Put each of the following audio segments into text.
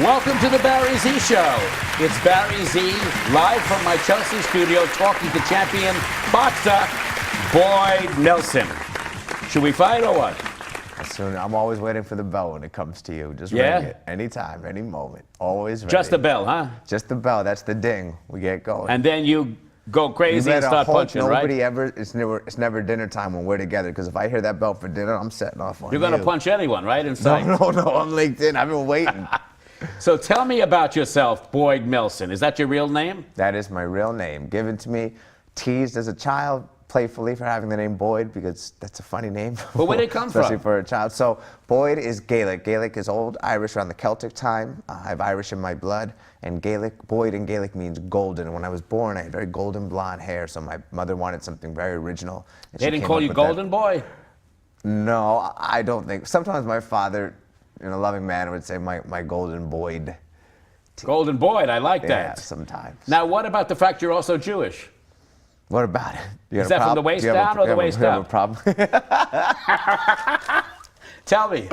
Welcome to the Barry Z Show. It's Barry Z, live from my Chelsea studio, talking to champion boxer Boyd Melson. Should we fight or what? Soon. I'm always waiting for the bell when it comes to you. Just Yeah? ring it. Anytime, any moment. Always ready. Just the bell, huh? Just the bell. That's the ding. We get going. And then you go crazy and start punching, nobody right? ever. It's never dinner time when we're together. Because if I hear that bell for dinner, I'm setting off on You're going to punch anyone, right? Inside. No. I'm LinkedIn. I've been waiting. So tell me about yourself, Boyd Melson. Is that your real name? That is my real name. Given to me, teased as a child, playfully for having the name Boyd, because that's a funny name. Well, where did it come from? Especially for a child. So Boyd is Gaelic. Gaelic is old Irish around the Celtic time. I have Irish in my blood. And Gaelic, Boyd in Gaelic means golden. And when I was born, I had very golden blonde hair. So my mother wanted something very original. They didn't call you Golden Boy? No, I don't think. Sometimes my father, in a loving manner, would say my golden Boyd. Golden Boyd, I like that. Yeah, sometimes. Now, what about the fact you're also Jewish? What about it? Is that from the waist down or the waist up? You have a problem? Tell me.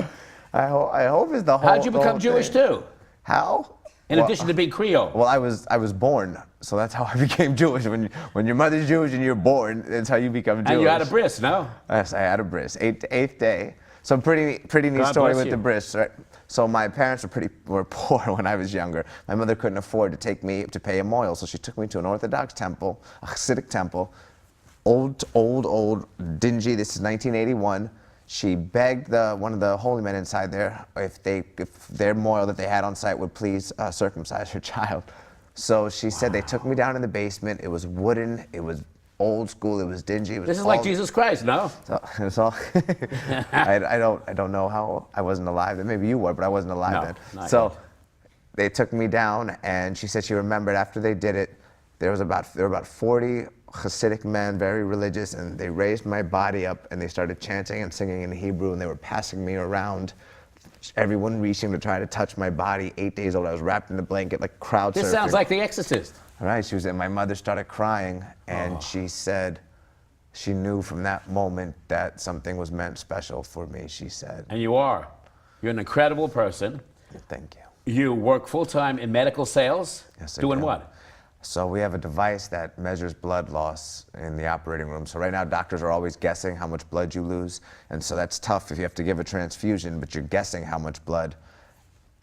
I hope it's the whole. How'd you become Jewish too? How? In addition to being Creole. Well, I was born, so that's how I became Jewish. When your mother's Jewish and you're born, that's how you become Jewish. And you had a bris, no? Yes, I had a bris. Eighth day. So pretty neat story with the bris, right? So my parents were poor when I was younger. My mother couldn't afford to take me to pay a moil, so she took me to an Orthodox temple, a Hasidic temple, old, dingy. This is 1981. She begged one of the holy men inside there if their moil that they had on site would please circumcise her child. So she said they took me down in the basement. It was wooden. It was old school. It was dingy. It was this is like Jesus Christ, no? So, it's all. I don't know how I wasn't alive then. Maybe you were, but I wasn't alive then. So they took me down, and she said she remembered after they did it, there were about 40 Hasidic men, very religious, and they raised my body up and they started chanting and singing in Hebrew, and they were passing me around. Everyone reaching to try to touch my body. 8 days old, I was wrapped in a blanket, like crowd surfing. This sounds like The Exorcist. All right, she was in. My mother started crying, and she said she knew from that moment that something was meant special for me, she said. And you are. You're an incredible person. Thank you. You work full-time in medical sales? Yes, I Doing do. what? So we have a device that measures blood loss in the operating room. So right now, doctors are always guessing how much blood you lose. And so that's tough if you have to give a transfusion, but you're guessing how much blood.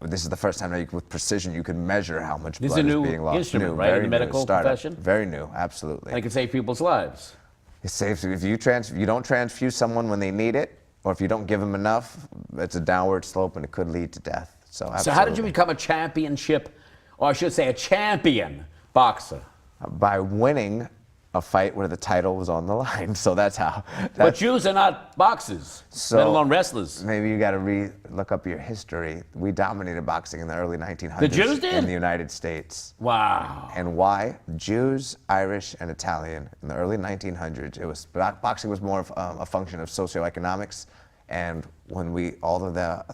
This is the first time that with precision you can measure how much blood is being lost. This is a new instrument, right, in the medical profession? Very new, absolutely. And it can save people's lives. It saves if you don't transfuse someone when they need it, or if you don't give them enough, it's a downward slope and it could lead to death. So absolutely. So how did you become a championship, or I should say a champion boxer? By winning a fight where the title was on the line. So that's how. But Jews are not boxers, let alone wrestlers. Maybe you got to look up your history. We dominated boxing in the early 1900s. The Jews did? In the United States. Wow. And why? Jews, Irish, and Italian. In the early 1900s, boxing was more of a function of socioeconomics. And when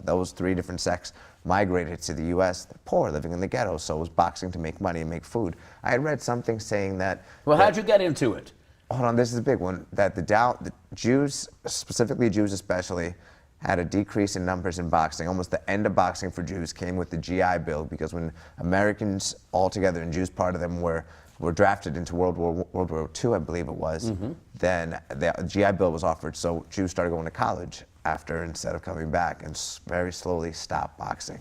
those three different sects migrated to the U.S., the poor living in the ghetto, so it was boxing to make money and make food. I had read something saying that. Well, how'd you get into it? Hold on, this is a big one. That the Jews, specifically Jews especially, had a decrease in numbers in boxing. Almost the end of boxing for Jews came with the GI Bill, because when Americans altogether, and Jews part of them, were drafted into World War II, I believe it was, then the GI Bill was offered, so Jews started going to college after instead of coming back, and very slowly stopped boxing.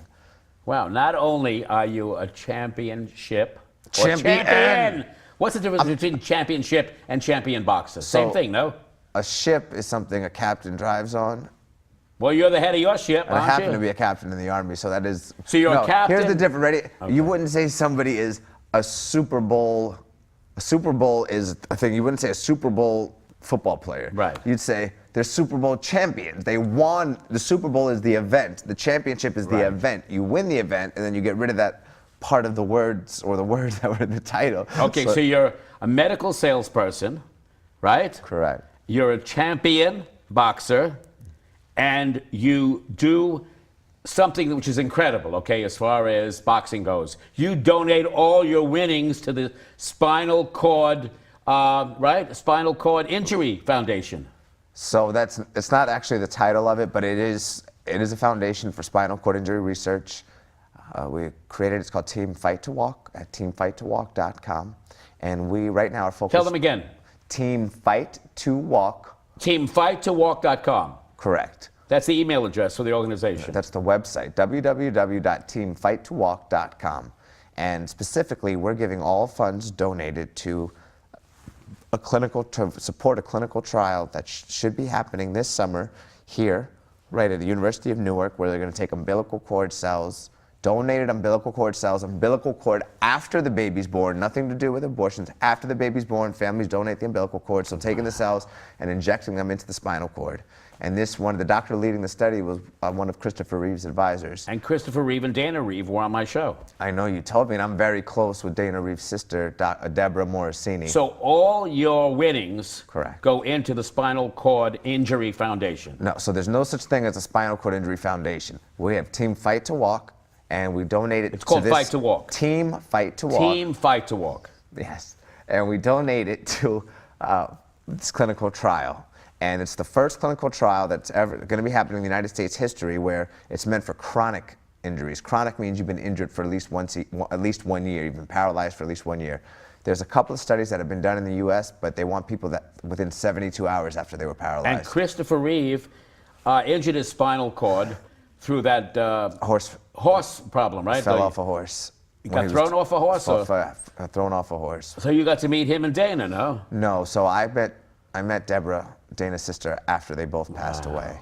Wow, not only are you a champion. What's the difference between championship and champion boxer? Same thing, no? A ship is something a captain drives on. Well, you're the head of your ship, and I happen to be a captain in the Army, so that is... So you're a captain? Here's the difference, ready? Okay. You wouldn't say somebody is a Super Bowl... A Super Bowl is a thing. You wouldn't say a Super Bowl football player. Right. You'd say they're Super Bowl champions. They won. The Super Bowl is the event. The championship is the event. You win the event, and then you get rid of that part of the words, or the words that were in the title. Okay, so you're a medical salesperson, right? Correct. You're a champion boxer, and you do something which is incredible, okay, as far as boxing goes. You donate all your winnings to the Spinal Cord, Spinal Cord Injury Foundation. So it's not actually the title of it, but it is a foundation for spinal cord injury research. We created, it's called Team Fight to Walk at teamfighttowalk.com. And we right now are focused. Tell them again. Team Fight to Walk. Teamfighttowalk.com. Correct. That's the email address for the organization. That's the website, www.teamfighttowalk.com. And specifically, we're giving all funds donated to support a clinical trial that should be happening this summer here, right at the University of Newark, where they're going to take umbilical cord cells, donated umbilical cord after the baby's born, nothing to do with abortions. After the baby's born, families donate the umbilical cord, so taking the cells and injecting them into the spinal cord. And the doctor leading the study was one of Christopher Reeve's advisors. And Christopher Reeve and Dana Reeve were on my show. I know, you told me, and I'm very close with Dana Reeve's sister, Deborah Morosini. So all your winnings Correct. Go into the Spinal Cord Injury Foundation. No, so there's no such thing as a Spinal Cord Injury Foundation. We have Team Fight to Walk, and we donate it It's called Fight to Walk. Team Fight to Walk. Team Fight to Walk. Yes, and we donate it to this clinical trial. And it's the first clinical trial that's ever going to be happening in the United States history where it's meant for chronic injuries. Chronic means you've been injured for at least 1 year. You've been paralyzed for at least 1 year. There's a couple of studies that have been done in the U.S., but they want people that within 72 hours after they were paralyzed. And Christopher Reeve injured his spinal cord through that horse problem, right? Fell off a horse. He got thrown off a horse? Thrown off a horse. So you got to meet him and Dana, no? No, so I met Deborah, Dana's sister, after they both passed away.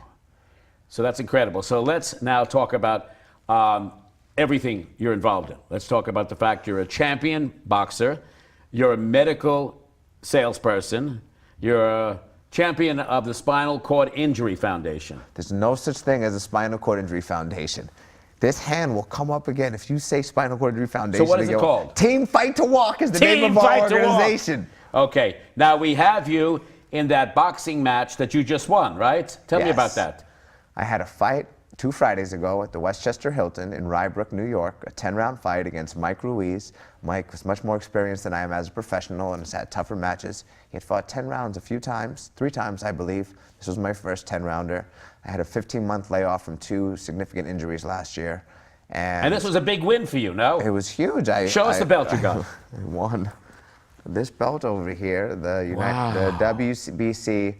So that's incredible. So let's now talk about everything you're involved in. Let's talk about the fact you're a champion boxer, you're a medical salesperson, you're a champion of the Spinal Cord Injury Foundation. There's no such thing as a Spinal Cord Injury Foundation. This hand will come up again if you say Spinal Cord Injury Foundation. So what is it called? Team Fight to Walk is the name of our organization. Okay, now we have you in that boxing match that you just won, right? Tell me about that. I had a fight 2 Fridays ago at the Westchester Hilton in Rye Brook, New York, a 10-round fight against Mike Ruiz. Mike was much more experienced than I am as a professional and has had tougher matches. He had fought 10 rounds a few times, 3 times, I believe. This was my first 10-rounder. I had a 15-month layoff from 2 significant injuries last year. And this was a big win for you, no? It was huge. Show us the belt you got. I won this belt over here, the WBC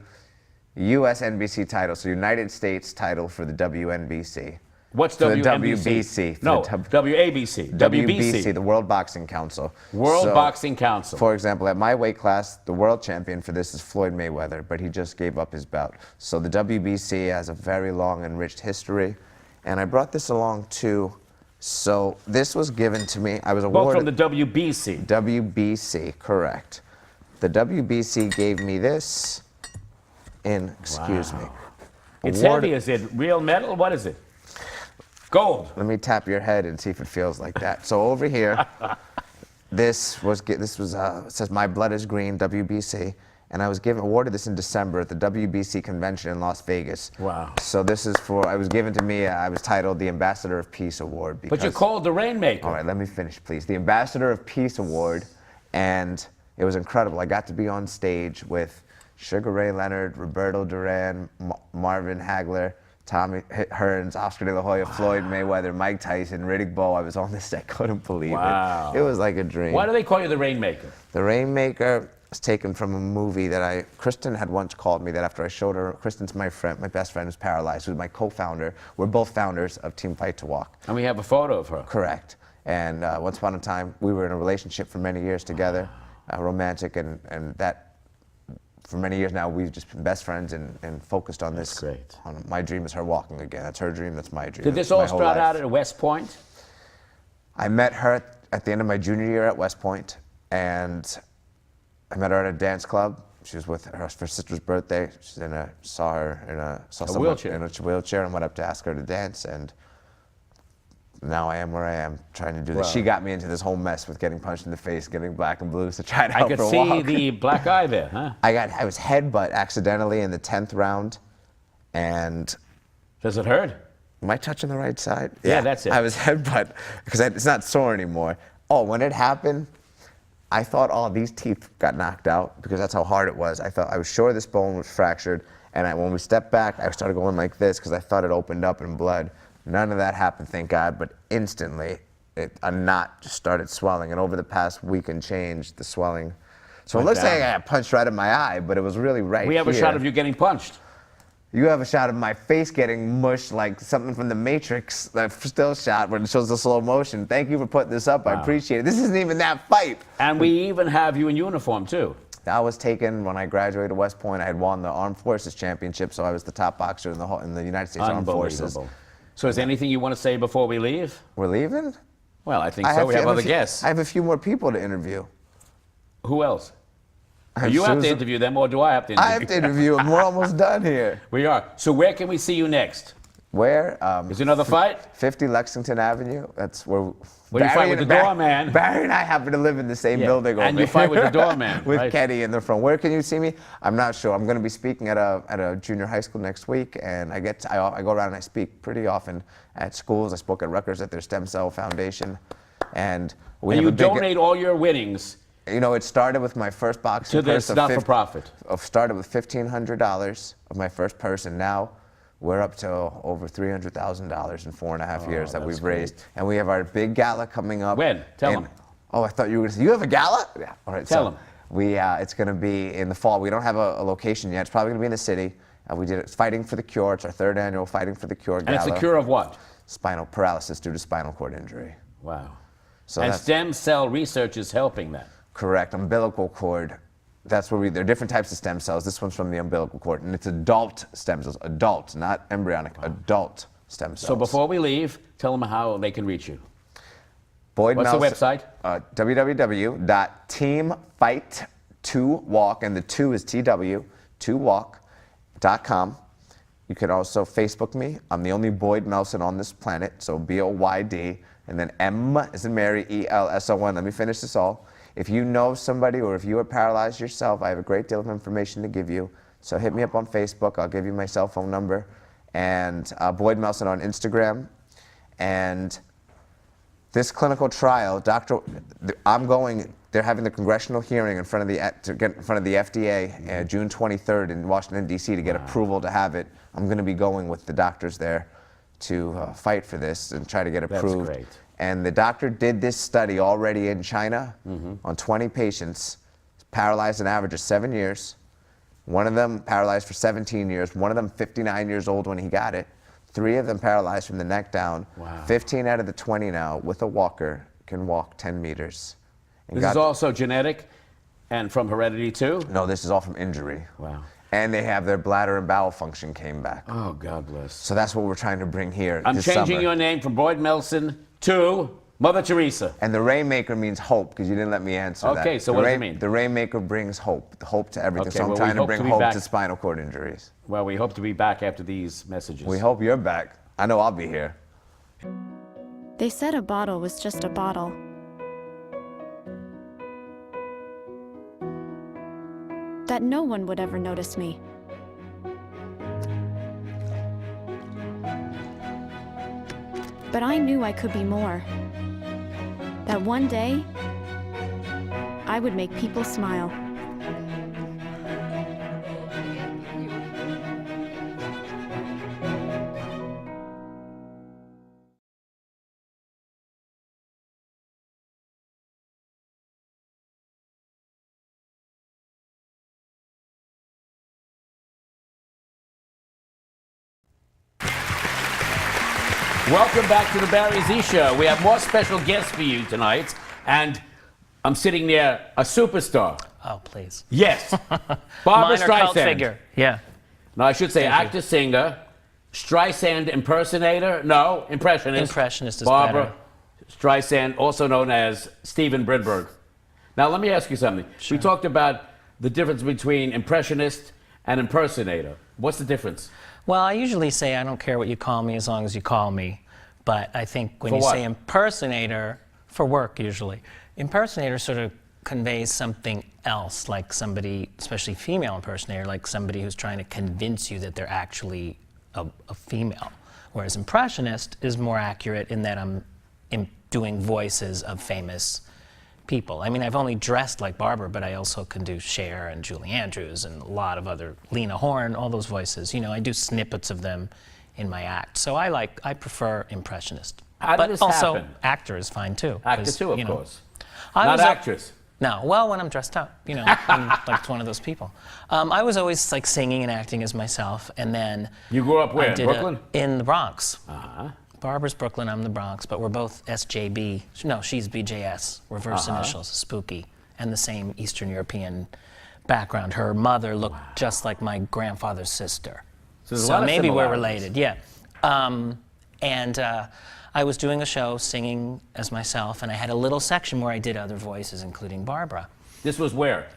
US NBC title, so United States title for the WNBC. What's WNBC? No, WABC. WBC, the World Boxing Council. Boxing Council. For example, at my weight class, the world champion for this is Floyd Mayweather, but he just gave up his belt. So the WBC has a very long and rich history, and I brought this along too. So this was given to me. I was awarded. Both from the WBC. WBC, correct. The WBC gave me this in, excuse me. It's heavy. Is it real metal? What is it? Gold. Let me tap your head and see if it feels like that. So over here, it says My Blood is Green, WBC. And I was awarded this in December at the WBC convention in Las Vegas. Wow. So this is it was given to me, I was titled the Ambassador of Peace Award. But you're called the Rainmaker. All right, let me finish, please. The Ambassador of Peace Award, and it was incredible. I got to be on stage with Sugar Ray Leonard, Roberto Duran, Marvin Hagler, Tommy Hearns, Oscar De La Hoya, Floyd Mayweather, Mike Tyson, Riddick Bowe. I was on this, I couldn't believe it. It was like a dream. Why do they call you the Rainmaker? The Rainmaker was taken from a movie that Kristen had once called me that after I showed her. Kristen's my friend, my best friend who's paralyzed, who's my co-founder. We're both founders of Team Fight to Walk. And we have a photo of her. Correct. And once upon a time, we were in a relationship for many years together, romantic, and that for many years now, we've just been best friends and focused on this. That's great. My dream is her walking again. That's her dream, that's my dream. Did this all start out at West Point? I met her at the end of my junior year at West Point, and I met her at a dance club. She was with her sister's birthday. Saw her in a wheelchair and went up to ask her to dance, and now I am where I am, trying to do this. She got me into this whole mess with getting punched in the face, getting black and blues to try to help her walk. I could see the black eye there, huh? I was headbutt accidentally in the 10th round, and... Does it hurt? Am I touching the right side? Yeah, that's it. I was headbutt, because it's not sore anymore. Oh, when it happened, I thought all these teeth got knocked out, because that's how hard it was. I was sure this bone was fractured, and when we stepped back, I started going like this, because I thought it opened up in blood. None of that happened, thank God, but instantly a knot just started swelling, and over the past week and change, the swelling. So it looks like I got punched right in my eye, but it was really right here. We have a shot of you getting punched. You have a shot of my face getting mushed like something from the Matrix, that still shot when it shows the slow motion. Thank you for putting this up. I appreciate it. This isn't even that fight. And we even have you in uniform, too. That was taken when I graduated West Point. I had won the Armed Forces Championship, so I was the top boxer in the United States Armed Forces. So is there anything you want to say before we leave? We're leaving? Well, I think so. We have other guests. I have a few more people to interview. Who else? You have to interview them, or do I have to interview? I have to interview them. We're almost done here. We are. So where can we see you next? Where? Is another fight? 50 Lexington Avenue. That's where. Well, you fight with the doorman. Barry and I happen to live in the same building over and you fight with the doorman. With right? Kenny in the front. Where can you see me? I'm not sure. I'm going to be speaking at a junior high school next week, and I go around and I speak pretty often at schools. I spoke at Rutgers at their Stem Cell Foundation, and you donate all your winnings. You know, it started with my first boxing to this not-for-profit. Started with $1,500 of my first purse, and now we're up to over $300,000 in 4.5 years that we've raised. And we have our big gala coming up. When? Tell them. Oh, I thought you were going to say, you have a gala? Yeah. All right. Tell them. It's going to be in the fall. We don't have a location yet. It's probably going to be in the city. We did it Fighting for the Cure. It's our 3rd annual Fighting for the Cure gala. And it's the cure of what? Spinal paralysis due to spinal cord injury. Wow. So and stem cell research is helping that. Correct. Umbilical cord. That's where there are different types of stem cells. This one's from the umbilical cord, and it's adult stem cells. Adult, not embryonic. Adult stem cells. So before we leave, tell them how they can reach you. Boyd Melson. What's the website? www.teamfight2walk, and the 2 is TW, 2walk.com. You can also Facebook me. I'm the only Boyd Melson on this planet, so BOYD, and then M as in Mary, ELSON. Let me finish this all. If you know somebody or if you are paralyzed yourself, I have a great deal of information to give you. So hit me up on Facebook. I'll give you my cell phone number. And Boyd Melson on Instagram. And this clinical trial, they're having the congressional hearing in front of the FDA June 23rd in Washington, D.C. to get approval to have it. I'm going to be going with the doctors there to fight for this and try to get approved. That's great. And the doctor did this study already in China on 20 patients, paralyzed an average of 7 years. One of them paralyzed for 17 years. One of them 59 years old when he got it. 3 of them paralyzed from the neck down. Wow. 15 out of the 20 now, with a walker, can walk 10 meters. This is also genetic and from heredity too? No, this is all from injury. Wow. And they have their bladder and bowel function came back. Oh, God bless. So that's what we're trying to bring here I'm this changing summer. your name from Boyd Melson to Mother Teresa. And the Rainmaker means hope, because you didn't let me answer that. Okay, so what does it mean? The Rainmaker brings hope, the hope to everything. Okay, so I'm well, trying to bring hope to spinal cord injuries. Well, we hope to be back after these messages. We hope you're back. I know I'll be here. They said a bottle was just a bottle. That no one would ever notice me. But I knew I could be more. That one day, I would make people smile. Welcome back to the Barry Z Show. We have more special guests for you tonight, and I'm sitting near a superstar. Oh, please. Yes, Barbara Minor cult Streisand. figure. Yeah. No, I should say Thank you. actor, singer, Streisand impersonator. No, impressionist. Impressionist is Barbara better. Streisand, also known as Stephen Brinberg. Now, let me ask you something. Sure. We talked about the difference between impressionist and impersonator. What's the difference? Well, I usually say I don't care what you call me as long as you call me. But I think when For you what? say impersonator, for work usually, impersonator sort of conveys something else, like somebody, especially female impersonator, like somebody who's trying to convince you that they're actually a female. Whereas impressionist is more accurate in that I'm doing voices of famous people. I mean, I've only dressed like Barbara, but I also can do Cher and Julie Andrews and a lot of other, Lena Horne, all those voices. You know, I do snippets of them in my act. So I prefer impressionist. How did But this also, happen? actor is fine too. Actor 'cause, too, of you know, course. I Not was actress. No, well, when I'm dressed up, you know, I'm like one of those people. I was always like singing and acting as myself, and then You grew up where? I In did Brooklyn? in the Bronx. Uh-huh. Barbara's Brooklyn, I'm the Bronx, but we're both SJB. No, she's BJS, reverse initials, spooky, and the same Eastern European background. Her mother looked just like my grandfather's sister. So there's a lot of maybe we're similarities. related, yeah. And I was doing a show singing as myself, and I had a little section where I did other voices, including Barbara. This was where?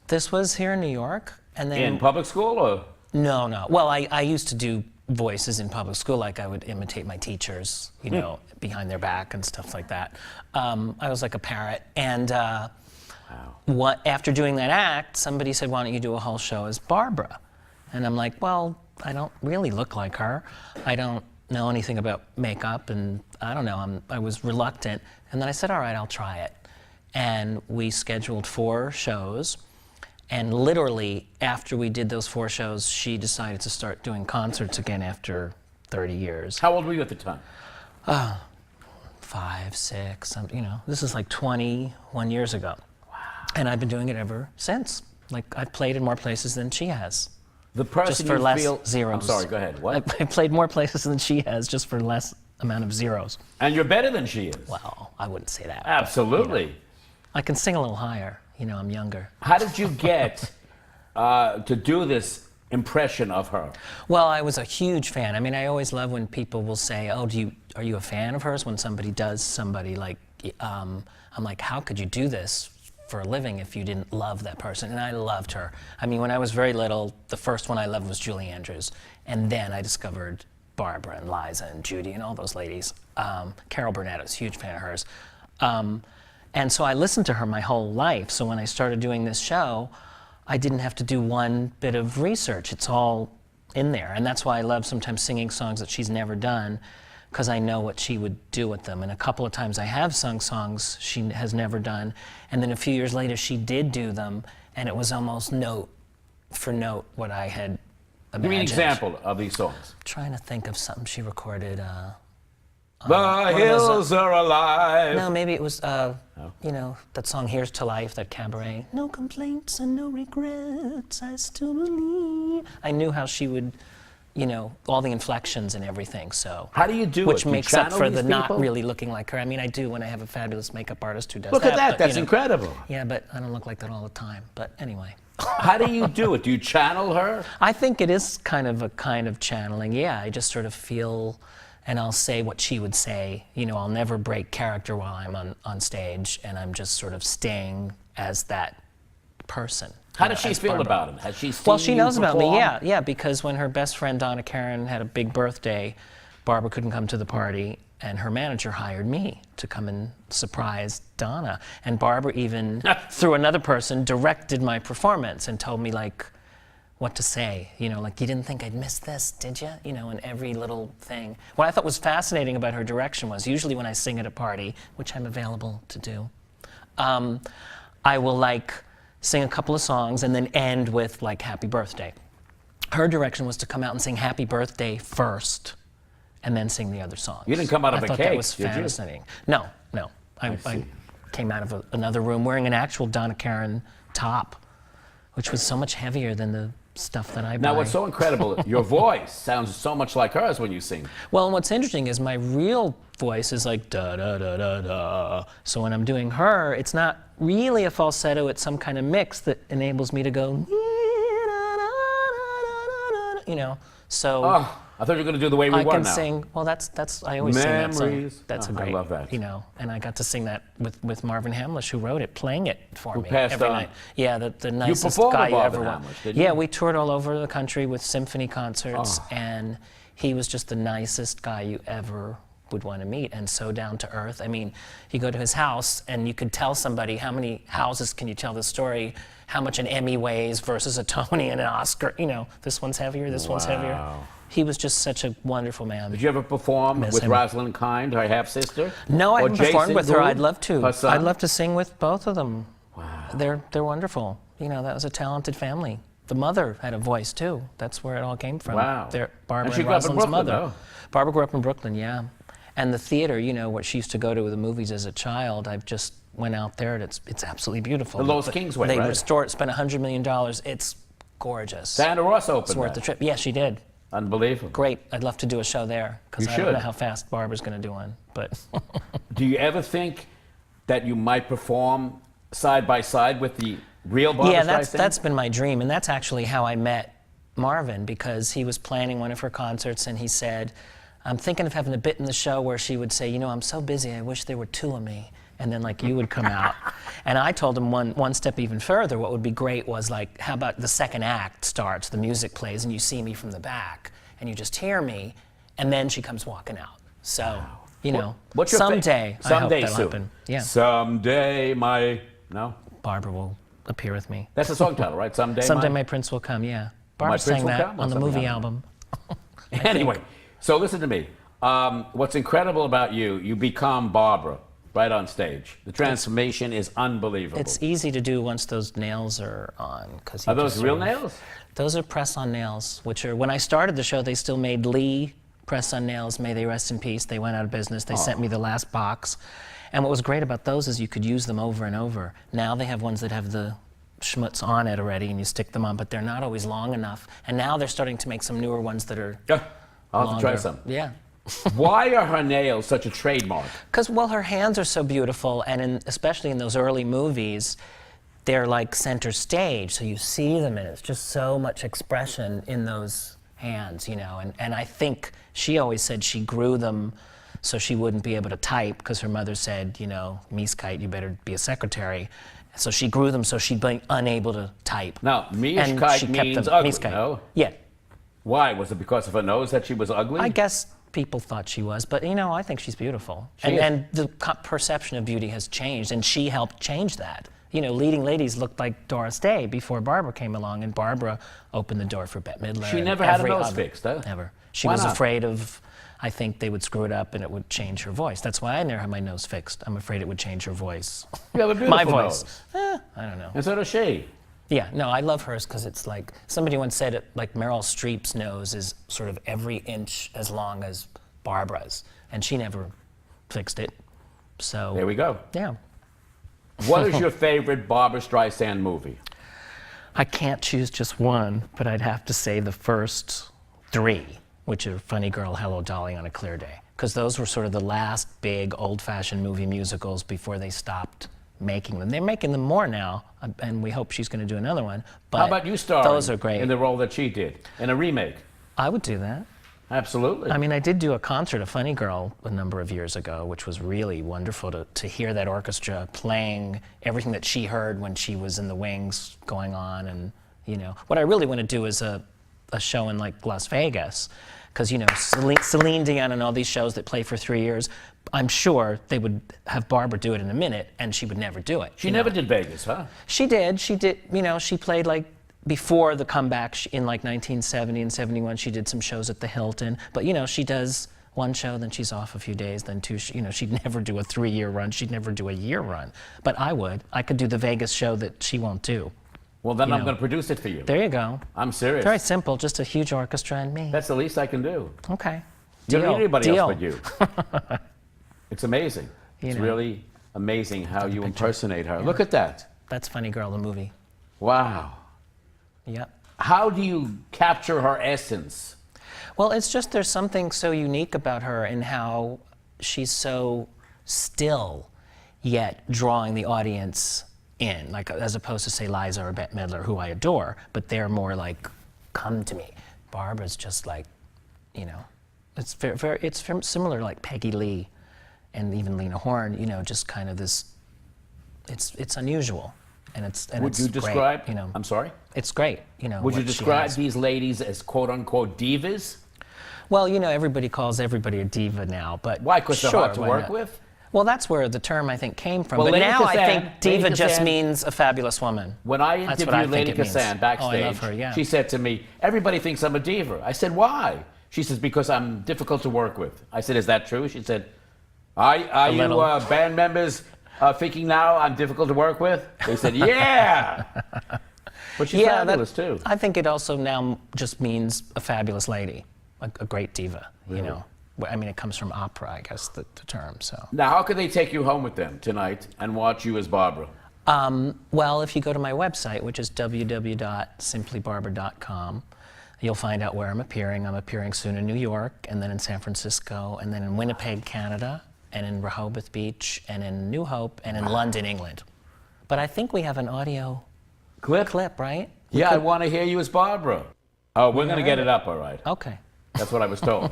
This was here in New York, and then In public school or? no. Well, I used to do voices in public school, like I would imitate my teachers, you know, behind their back and stuff like that. I was like a parrot, and after doing that act, somebody said, "Why don't you do a whole show as Barbara?" And I'm like, "Well, I don't really look like her. I don't know anything about makeup, and I don't know." I was reluctant, and then I said, "All right, I'll try it." And we scheduled 4 shows. And literally, after we did those 4 shows, she decided to start doing concerts again after 30 years. How old were you at the time? 5, 6, you know, this is like 21 years ago. Wow. And I've been doing it ever since. Like, I've played in more places than she has. The person Just for you less feel... zeros. I'm sorry, go ahead. What? I played more places than she has, just for less amount of zeros. And you're better than she is. Well, I wouldn't say that. but, Absolutely. you know, I can sing a little higher. You know, I'm younger. How did you get to do this impression of her? Well, I was a huge fan. I mean, I always love when people will say, "Oh, are you a fan of hers?" When somebody does somebody like, I'm like, how could you do this for a living if you didn't love that person? And I loved her. I mean, when I was very little, the first one I loved was Julie Andrews, and then I discovered Barbara and Liza and Judy and all those ladies. Carol Burnett, I was a huge fan of hers. And so I listened to her my whole life. So when I started doing this show, I didn't have to do one bit of research. It's all in there. And that's why I love sometimes singing songs that she's never done, because I know what she would do with them. And a couple of times I have sung songs she has never done. And then a few years later, she did do them, and it was almost note for note what I had imagined. Give me an example of these songs. Trying to think of something she recorded. The hills are alive. No, maybe it was, you know, that song "Here's to Life," that cabaret. No complaints and no regrets, I still believe. I knew how she would, you know, all the inflections and everything, so. How do you do which it? Do you makes up channel for these the not people? really looking like her. I mean, I do when I have a fabulous makeup artist who does Look at that, but, that's you know, incredible. Yeah, but I don't look like that all the time. But anyway. How do you do it? Do you channel her? I think it is kind of channeling. Yeah, I just sort of feel, and I'll say what she would say. You know, I'll never break character while I'm on stage, and I'm just sort of staying as that person. How does she feel about him? Has she seen Well, she you knows about me, perform? yeah, because when her best friend Donna Karen had a big birthday, Barbara couldn't come to the party, and her manager hired me to come and surprise Donna. And Barbara even, through another person, directed my performance and told me, like, what to say. You know, like, you didn't think I'd miss this, did you? You know, and every little thing. What I thought was fascinating about her direction was, usually when I sing at a party, which I'm available to do, I will, like, sing a couple of songs and then end with, like, Happy Birthday. Her direction was to come out and sing Happy Birthday first, and then sing the other songs. You didn't come out of a I thought cake, that was did you? fascinating. No. I came out of another room wearing an actual Donna Karen top, which was so much heavier than the stuff that I buy. Now, what's so incredible, your voice sounds so much like hers when you sing. Well, what's interesting is my real voice is like da da da da da. So when I'm doing her, it's not really a falsetto, it's some kind of mix that enables me to go, you know, so. Oh, I thought you were going to do The Way We I Were can now. sing. Well, I always sing that song. Memories. That's Oh, a great. I love that. You know, and I got to sing that with Marvin Hamlish, who wrote it, playing it for me passed every on. night. Yeah, the nicest performed guy with you Marvin ever want. Hamlish, did you? Yeah, we toured all over the country with symphony concerts, Oh. and he was just the nicest guy you ever would want to meet, and so down to earth. I mean, you go to his house, and you could tell somebody, how many houses can you tell this story? How much an Emmy weighs versus a Tony and an Oscar? You know, this one's heavier, this one's heavier. He was just such a wonderful man. Did you ever perform Miss with him. Rosalind Kind, her half-sister? No, I Or haven't performed Jason with her. Gould, I'd love to. her son? I'd love to sing with both of them. Wow. They're wonderful. You know, that was a talented family. The mother had a voice too. That's where it all came from. Wow. Barbara And she and grew up in Rosalind's Brooklyn, mother. though. Barbara grew up in Brooklyn, yeah. And the theater, you know, what she used to go to the movies as a child, I've just went out there, and it's absolutely beautiful. The Lois Kingsway, They right? restored, spent $100 million. It's gorgeous. Sandra Ross opened It's worth that. the trip. Yeah, she did. Unbelievable. Great. I'd love to do a show there, because You I don't should. know how fast Barbara's going to do one. But Do you ever think that you might perform side by side with the real Barbra yeah, Streisand? that's been my dream, and that's actually how I met Marvin, because he was planning one of her concerts, and he said, I'm thinking of having a bit in the show where she would say, you know, I'm so busy, I wish there were two of me. And then, like, you would come out. And I told him one step even further, what would be great was, like, how about the second act starts, the music plays, and you see me from the back, and you just hear me, and then she comes walking out. So, you know, What's your someday, I hope someday that'll soon. happen. Yeah, Someday my... No? Barbara will appear with me. That's the song title, right? Someday, Someday my prince will come, yeah. Barbara Prince sang Will that Come or on the something movie else? album. Anyway, so listen to me. What's incredible about you, you become Barbara right on stage. The transformation is unbelievable. It's easy to do once those nails are on. Are those real nails? Those are press-on nails, which are, when I started the show, they still made Lee press-on nails. May they rest in peace. They went out of business. They sent me the last box. And what was great about those is you could use them over and over. Now they have ones that have the schmutz on it already, and you stick them on, but they're not always long enough. And now they're starting to make some newer ones that are Yeah. I'll have to try longer. some. Yeah. Why are her nails such a trademark? Because, well, her hands are so beautiful, and especially in those early movies, they're like center stage, so you see them, and it's just so much expression in those hands, you know. And I think she always said she grew them so she wouldn't be able to type, because her mother said, you know, Mieskite, you better be a secretary. So she grew them so she'd be unable to type. Now, And Mieskite she kept means them- ugly, Mieskite. no? Yeah. Why? Was it because of her nose that she was ugly? I guess people thought she was, but you know, I think she's beautiful. She is. And the perception of beauty has changed, and she helped change that. You know, leading ladies looked like Doris Day before Barbara came along, and Barbara opened the door for Bette Midler. She and never had a every nose other- fixed, huh? Never. She Why was not? afraid of, I think they would screw it up and it would change her voice. That's why I never had my nose fixed. I'm afraid it would change her voice. You have a beautiful My voice. nose. I don't know. And so does she. Yeah, no, I love hers because it's like, somebody once said it, like Meryl Streep's nose is sort of every inch as long as Barbara's, and she never fixed it. So There we go. yeah. What is your favorite Barbra Streisand movie? I can't choose just one, but I'd have to say the first three, which are Funny Girl, Hello Dolly, On a Clear Day, because those were sort of the last big old-fashioned movie musicals before they stopped making them. They're making them more now, and we hope she's going to do another one. But How about you starring those are great. in the role that she did, in a remake? I would do that. Absolutely. I mean, I did do a concert of Funny Girl a number of years ago, which was really wonderful to hear that orchestra playing everything that she heard when she was in the wings going on. And, you know, what I really want to do is a show in, like, Las Vegas, because, you know, Celine Dion and all these shows that play for 3 years, I'm sure they would have Barbara do it in a minute, and she would never do it. she you never know? did Vegas, huh? She did, you know, she played, like, before the comeback in like 1970 and 71, she did some shows at the Hilton. But, you know, she does one show, then she's off a few days, then two, you know, she'd never do a 3-year run. She'd never do a year run. But I would. I could do the Vegas show that she won't do. Well, then You I'm know. going to produce it for you. There you go. I'm serious. Very simple, just a huge orchestra and me. That's the least I can do. Okay. You don't need anybody Deal. else but you. It's amazing. It's know. really amazing how you impersonate her. Look at that. That's Funny Girl, the movie. Wow. Yep. How do you capture her essence? Well, it's just there's something so unique about her in how she's so still, yet drawing the audience in, like as opposed to say Liza or Bette Midler, who I adore, but they're more like, come to me. Barbara's just like, you know, it's similar to like Peggy Lee and even Lena Horne, you know, just kind of this, it's unusual. And it's Would you great, describe, you know, I'm sorry? it's great, you know. Would you what she describe has. these ladies as quote-unquote divas? Well, you know, everybody calls everybody a diva now, but Why? Because they're sure, hard to why work not? with? Well, that's where the term, I think, came from. Well, but Lady now I Kazan- think diva Lady just Kazan- means a fabulous woman. When I That's what I interviewed think Lady it means. Kazan backstage, Oh, I love her, yeah. she said to me, everybody thinks I'm a diva. I said, why? She says, because I'm difficult to work with. I said, is that true? She said, are you little. band members thinking now I'm difficult to work with? They said, yeah. But she's fabulous, too. I think it also now just means a fabulous lady, a great diva, you know. I mean, it comes from opera, I guess, the term. So. Now, how could they take you home with them tonight and watch you as Barbara? Well, if you go to my website, which is www.simplybarbara.com, you'll find out where I'm appearing. I'm appearing soon in New York, and then in San Francisco, and then in Winnipeg, Canada, and in Rehoboth Beach, and in New Hope, and in London, England. But I think we have an audio clip, right? Yeah, I want to hear you as Barbara. Oh, we're going to get it up, all right. Okay. That's what I was told.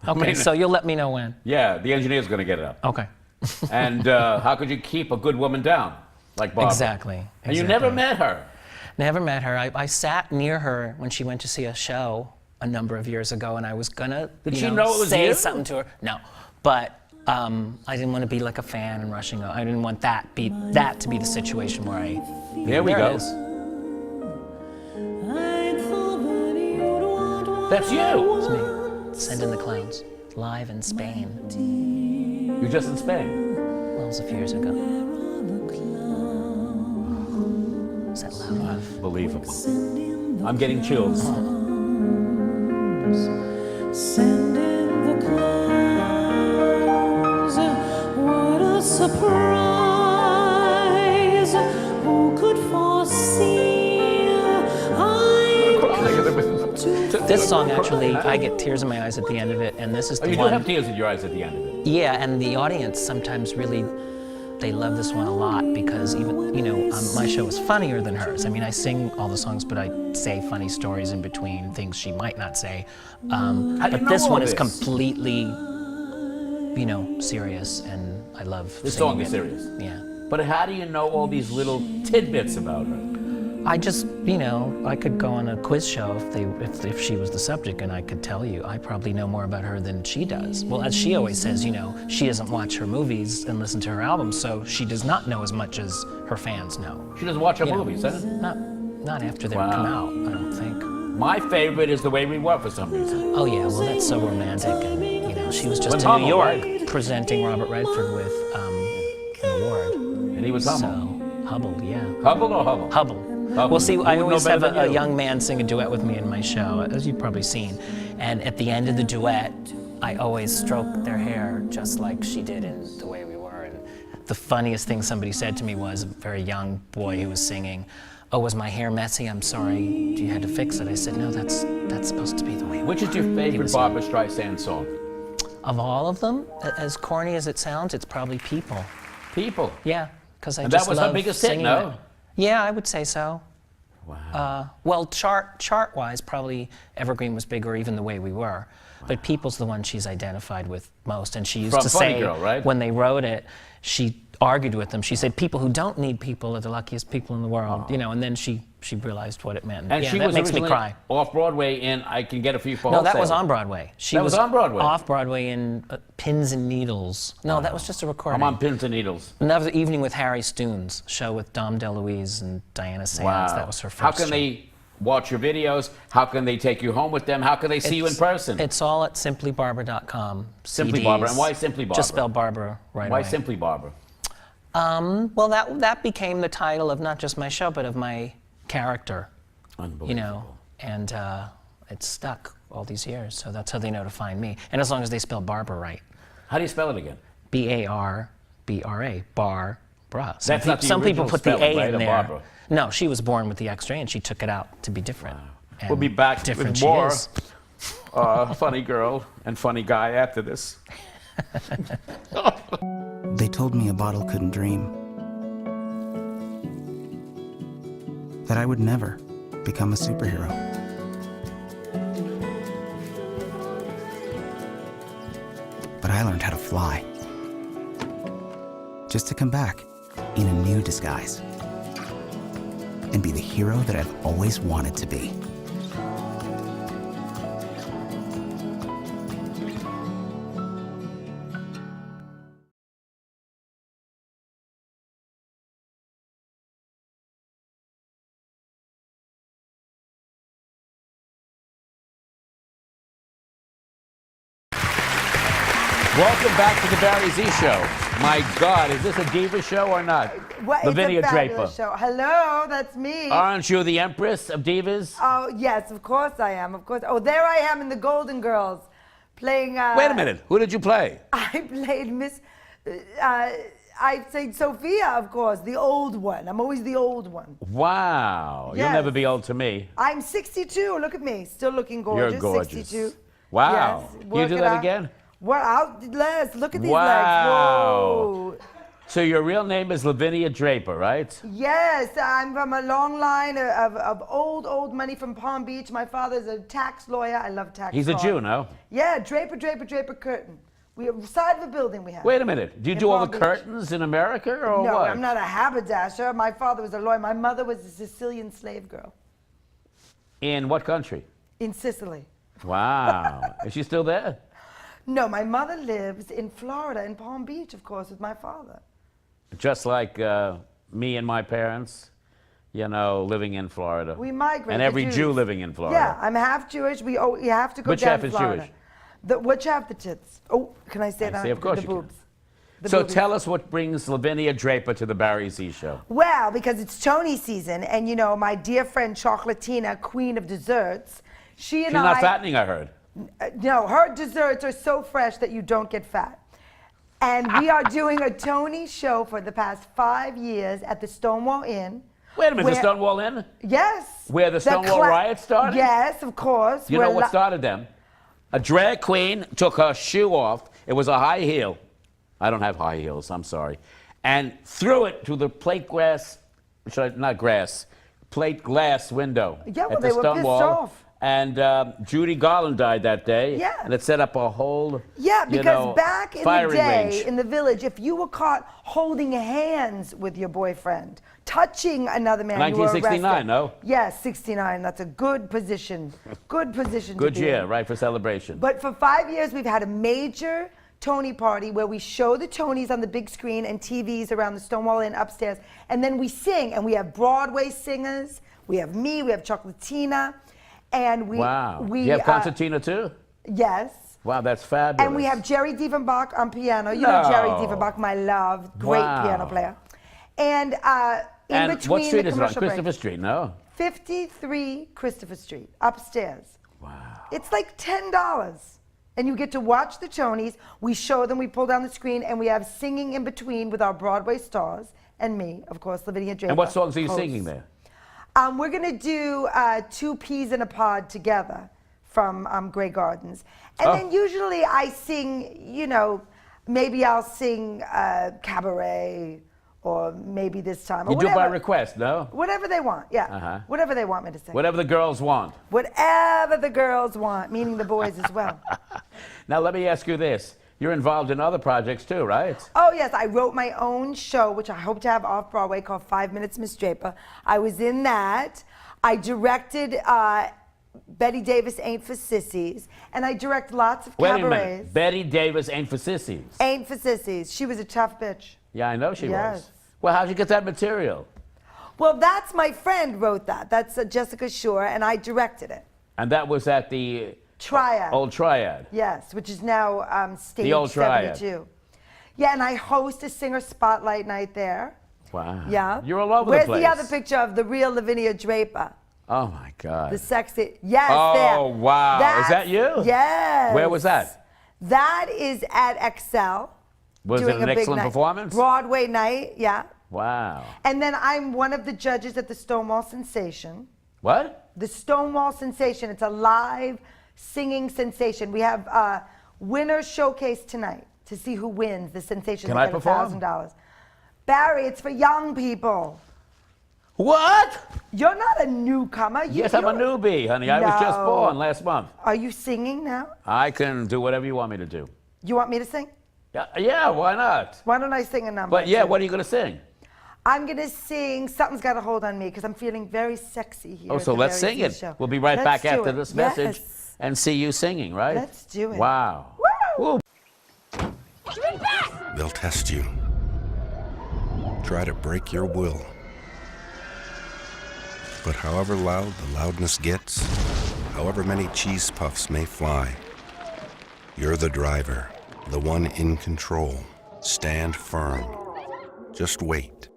Okay, so you'll let me know when. Yeah, the engineer's going to get it up. Okay. And how could you keep a good woman down like Barbara? Exactly. And you never met her. Never met her. I sat near her when she went to see a show a number of years ago, and I was gonna Did she know it was say you? something to her. No, but I didn't want to be like a fan and rushing. I didn't want that to be the situation where I. There we There go. it is. That's you. It's me. Send in the Clowns, live in Spain. You're just in Spain. Well, it was a few years ago. Is that loud enough? Unbelievable. I'm getting chills. Send in the clowns. What a surprise. Who could foresee? This song, actually, I get tears in my eyes at the end of it, and this is Oh, the you do one. have tears in your eyes at the end of it. Yeah, and the audience sometimes really, they love this one a lot because even, my show is funnier than hers. I mean, I sing all the songs, but I say funny stories in between, things she might not say. How do you But know this all one is this? completely, serious, and I love This singing song is it. serious. Yeah. But how do you know all these little tidbits about her? I just, I could go on a quiz show if she was the subject, and I could tell you. I probably know more about her than she does. Well, as she always says, she doesn't watch her movies and listen to her albums, so she does not know as much as her fans know. She doesn't watch her You know, movies, huh? Not after they Wow. come out, I don't think. My favorite is The Way We Were for some reason. Oh yeah, well that's so romantic, and she was just With in Hummel, New York right? presenting Robert Redford with an award. And he was Hummel. So Hubble, yeah. Hubble or Hubble? Hubble. Hubble. Well, see, Who I would know always better have than a you? young man sing a duet with me in my show, as you've probably seen. And at the end of the duet, I always stroke their hair just like she did in The Way We Were. And the funniest thing somebody said to me was, a very young boy who was singing, "Oh, was my hair messy? I'm sorry. You had to fix it." I said, "No, that's supposed to be the way." Which is your favorite Barbra Streisand song? Of all of them, as corny as it sounds, it's probably People. People. Yeah, because I And just that was her love biggest hit, singing no? it. Yeah, I would say so. Wow. Well, chart-wise, probably Evergreen was big, or even The Way We Were. But People's the one she's identified with most, and she used From to Funny say Girl, right? when they wrote it, she argued with them. She said, "People who don't need people are the luckiest people in the world," and then she realized what it meant. And yeah, she that was makes me originally cry. off Broadway in I Can Get a Few for No, that Wholesale. was on Broadway. That was on Broadway? Off Broadway in Pins and Needles. No, that was just a recording. I'm on Pins and Needles. Another Evening with Harry Stoon's show with Dom DeLuise and Diana Seance. Wow. That was her first How can show. they watch your videos? How can they take you home with them? How can they see you in person? It's all at simplybarbara.com. Simply CDs. Barbara. And why Simply Barbara? Just spell Barbara right Why away. Simply Barbara? Well, that became the title of not just my show, but of my character. Unbelievable. And it's stuck all these years, so that's how they know to find me. And as long as they spell Barbara right. How do you spell it again? Barbra. Barbara. That's not the Some people original put the spelling, A right, in of there. Barbara? No, she was born with the extra A, and she took it out to be different. And We'll be back different with she more is. funny girl and funny guy after this. They told me a bottle couldn't dream. That I would never become a superhero. But I learned how to fly. Just to come back in a new disguise. And be the hero that I've always wanted to be. Welcome back to the Barry Z Show. My God, is this a diva show or not? Well, Lavinia it's a Draper. fabulous show. Hello, that's me. Aren't you the Empress of Divas? Oh, yes, of course I am. Of course. Oh, there I am in the Golden Girls. playing. Wait a minute. Who did you play? I played Miss. I played Sophia, of course, the old one. I'm always the old one. Wow. You'll Yes. never be old to me. I'm 62. Look at me, still looking gorgeous. You're gorgeous. 62. Wow. Yes, Can you work do it that out. again? Well, Les, look at these Wow. legs. Whoa. So your real name is Lavinia Draper, right? Yes, I'm from a long line of old money from Palm Beach. My father's a tax lawyer. I love tax He's a law. Jew, no? Yeah, Draper Curtain. We have side of a building we have. Wait a minute. Do you In do all Palm the Beach. curtains in America or No, what? I'm not a haberdasher. My father was a lawyer. My mother was a Sicilian slave girl In what country? in Sicily. Wow. Is she still there? No, my mother lives in Florida, in Palm Beach, of course, with my father. Just like me and my parents, living in Florida. We migrated. And every Jews. Jew living in Florida. Yeah, I'm half Jewish. We have to go Which down half to is Florida. Jewish? Which half? The tits. Oh, can I say I that? say, of course the you can. boobs. The So boobies. tell us what brings Lavinia Draper to the Barry Z Show. Well, because it's Tony season, and my dear friend Chocolatina, queen of desserts, she and She's not fattening, I heard. No, her desserts are so fresh that you don't get fat. And we are doing a Tony show for the past 5 years at the Stonewall Inn. Wait a minute, the where- Stonewall Inn? Yes. Where the Stonewall riots started? Yes, of course. You know We're what started them? A drag queen took her shoe off. It was a high heel. I don't have high heels, I'm sorry. And threw it through the plate glass window Yeah, well, at they the were pissed Stonewall. off. And Judy Garland died that day. Yeah. And it set up a whole, Yeah, because back in the firing day, range. in the village, if you were caught holding hands with your boyfriend, touching another man, you were 1969, arrested. no? Yes, 69. That's a good position. Good position Good to be year, in. right, for celebration. But for 5 years, we've had a major Tony party where we show the Tonys on the big screen and TVs around the Stonewall Inn upstairs, and then we sing, and we have Broadway singers. We have me, we have Chocolatina, and Wow. You have Concertina too? Yes. Wow, that's fabulous. And we have Jerry Diefenbach on piano. You No. know Jerry Diefenbach, my love, great Wow. piano player. And in And between what street the is it on? commercial Christopher break, Street, no? 53 Christopher Street, upstairs. Wow. It's like $10. And you get to watch the Tonys. We show them, we pull down the screen, and we have singing in between with our Broadway stars and me, of course, Lavinia Draper. And what songs are you host. singing there? We're going to do Two Peas in a Pod Together from Grey Gardens. And Oh. then usually I sing, maybe I'll sing Cabaret, or maybe this time. Or You do it by whatever. request, no? Whatever they want, yeah. Uh-huh. Whatever they want me to sing. Whatever the girls want. Whatever the girls want, meaning the boys as well. Now, let me ask you this. You're involved in other projects too, right? Oh, yes, I wrote my own show, which I hope to have off Broadway, called 5 Minutes, Miss Draper. I was in that. I directed Betty Davis Ain't for Sissies, and I direct lots of Wait a cabarets. minute. Betty Davis ain't for sissies. Ain't for Sissies. She was a tough bitch. Yeah, I know she was. Yes. Well, how'd you get that material? Well, that's my friend wrote that. That's Jessica Shore, and I directed it. And that was at the Triad. Old Triad. Yes, which is now Stage The Old Triad. 72. Yeah, and I host a singer spotlight night there. Wow. Yeah. You're all over Where's the place. the other picture of the real Lavinia Draper? Oh, my God. The sexy. Yes. Oh, there. wow. Is that That's- you? Yes. Where was that? That is at Excel. Was it doing an a big excellent night. performance? Broadway night, yeah. Wow. And then I'm one of the judges at the Stonewall Sensation. What? The Stonewall Sensation. It's a live singing sensation. We have a winner showcase tonight to see who wins the sensation. Can They I get perform? $1,000. Barry, it's for young people. What? You're not a newcomer. Yes, I'm a you're- newbie, honey. I was just No. born last month. Are you singing now? I can do whatever you want me to do. You want me to sing? Yeah, why not? Why don't I sing a number? But yeah, too? what are you going to sing? I'm going to sing Something's Got a Hold on Me because I'm feeling very sexy here. Oh, at so the let's Barry sing Z it. Show. We'll be right Let's back do after it. this message Yes. and see you singing, right? Let's do it. Wow. Woo! Woo. They'll test you. Try to break your will. But however loud the loudness gets, however many cheese puffs may fly, you're the driver, the one in control. Stand firm. Just wait.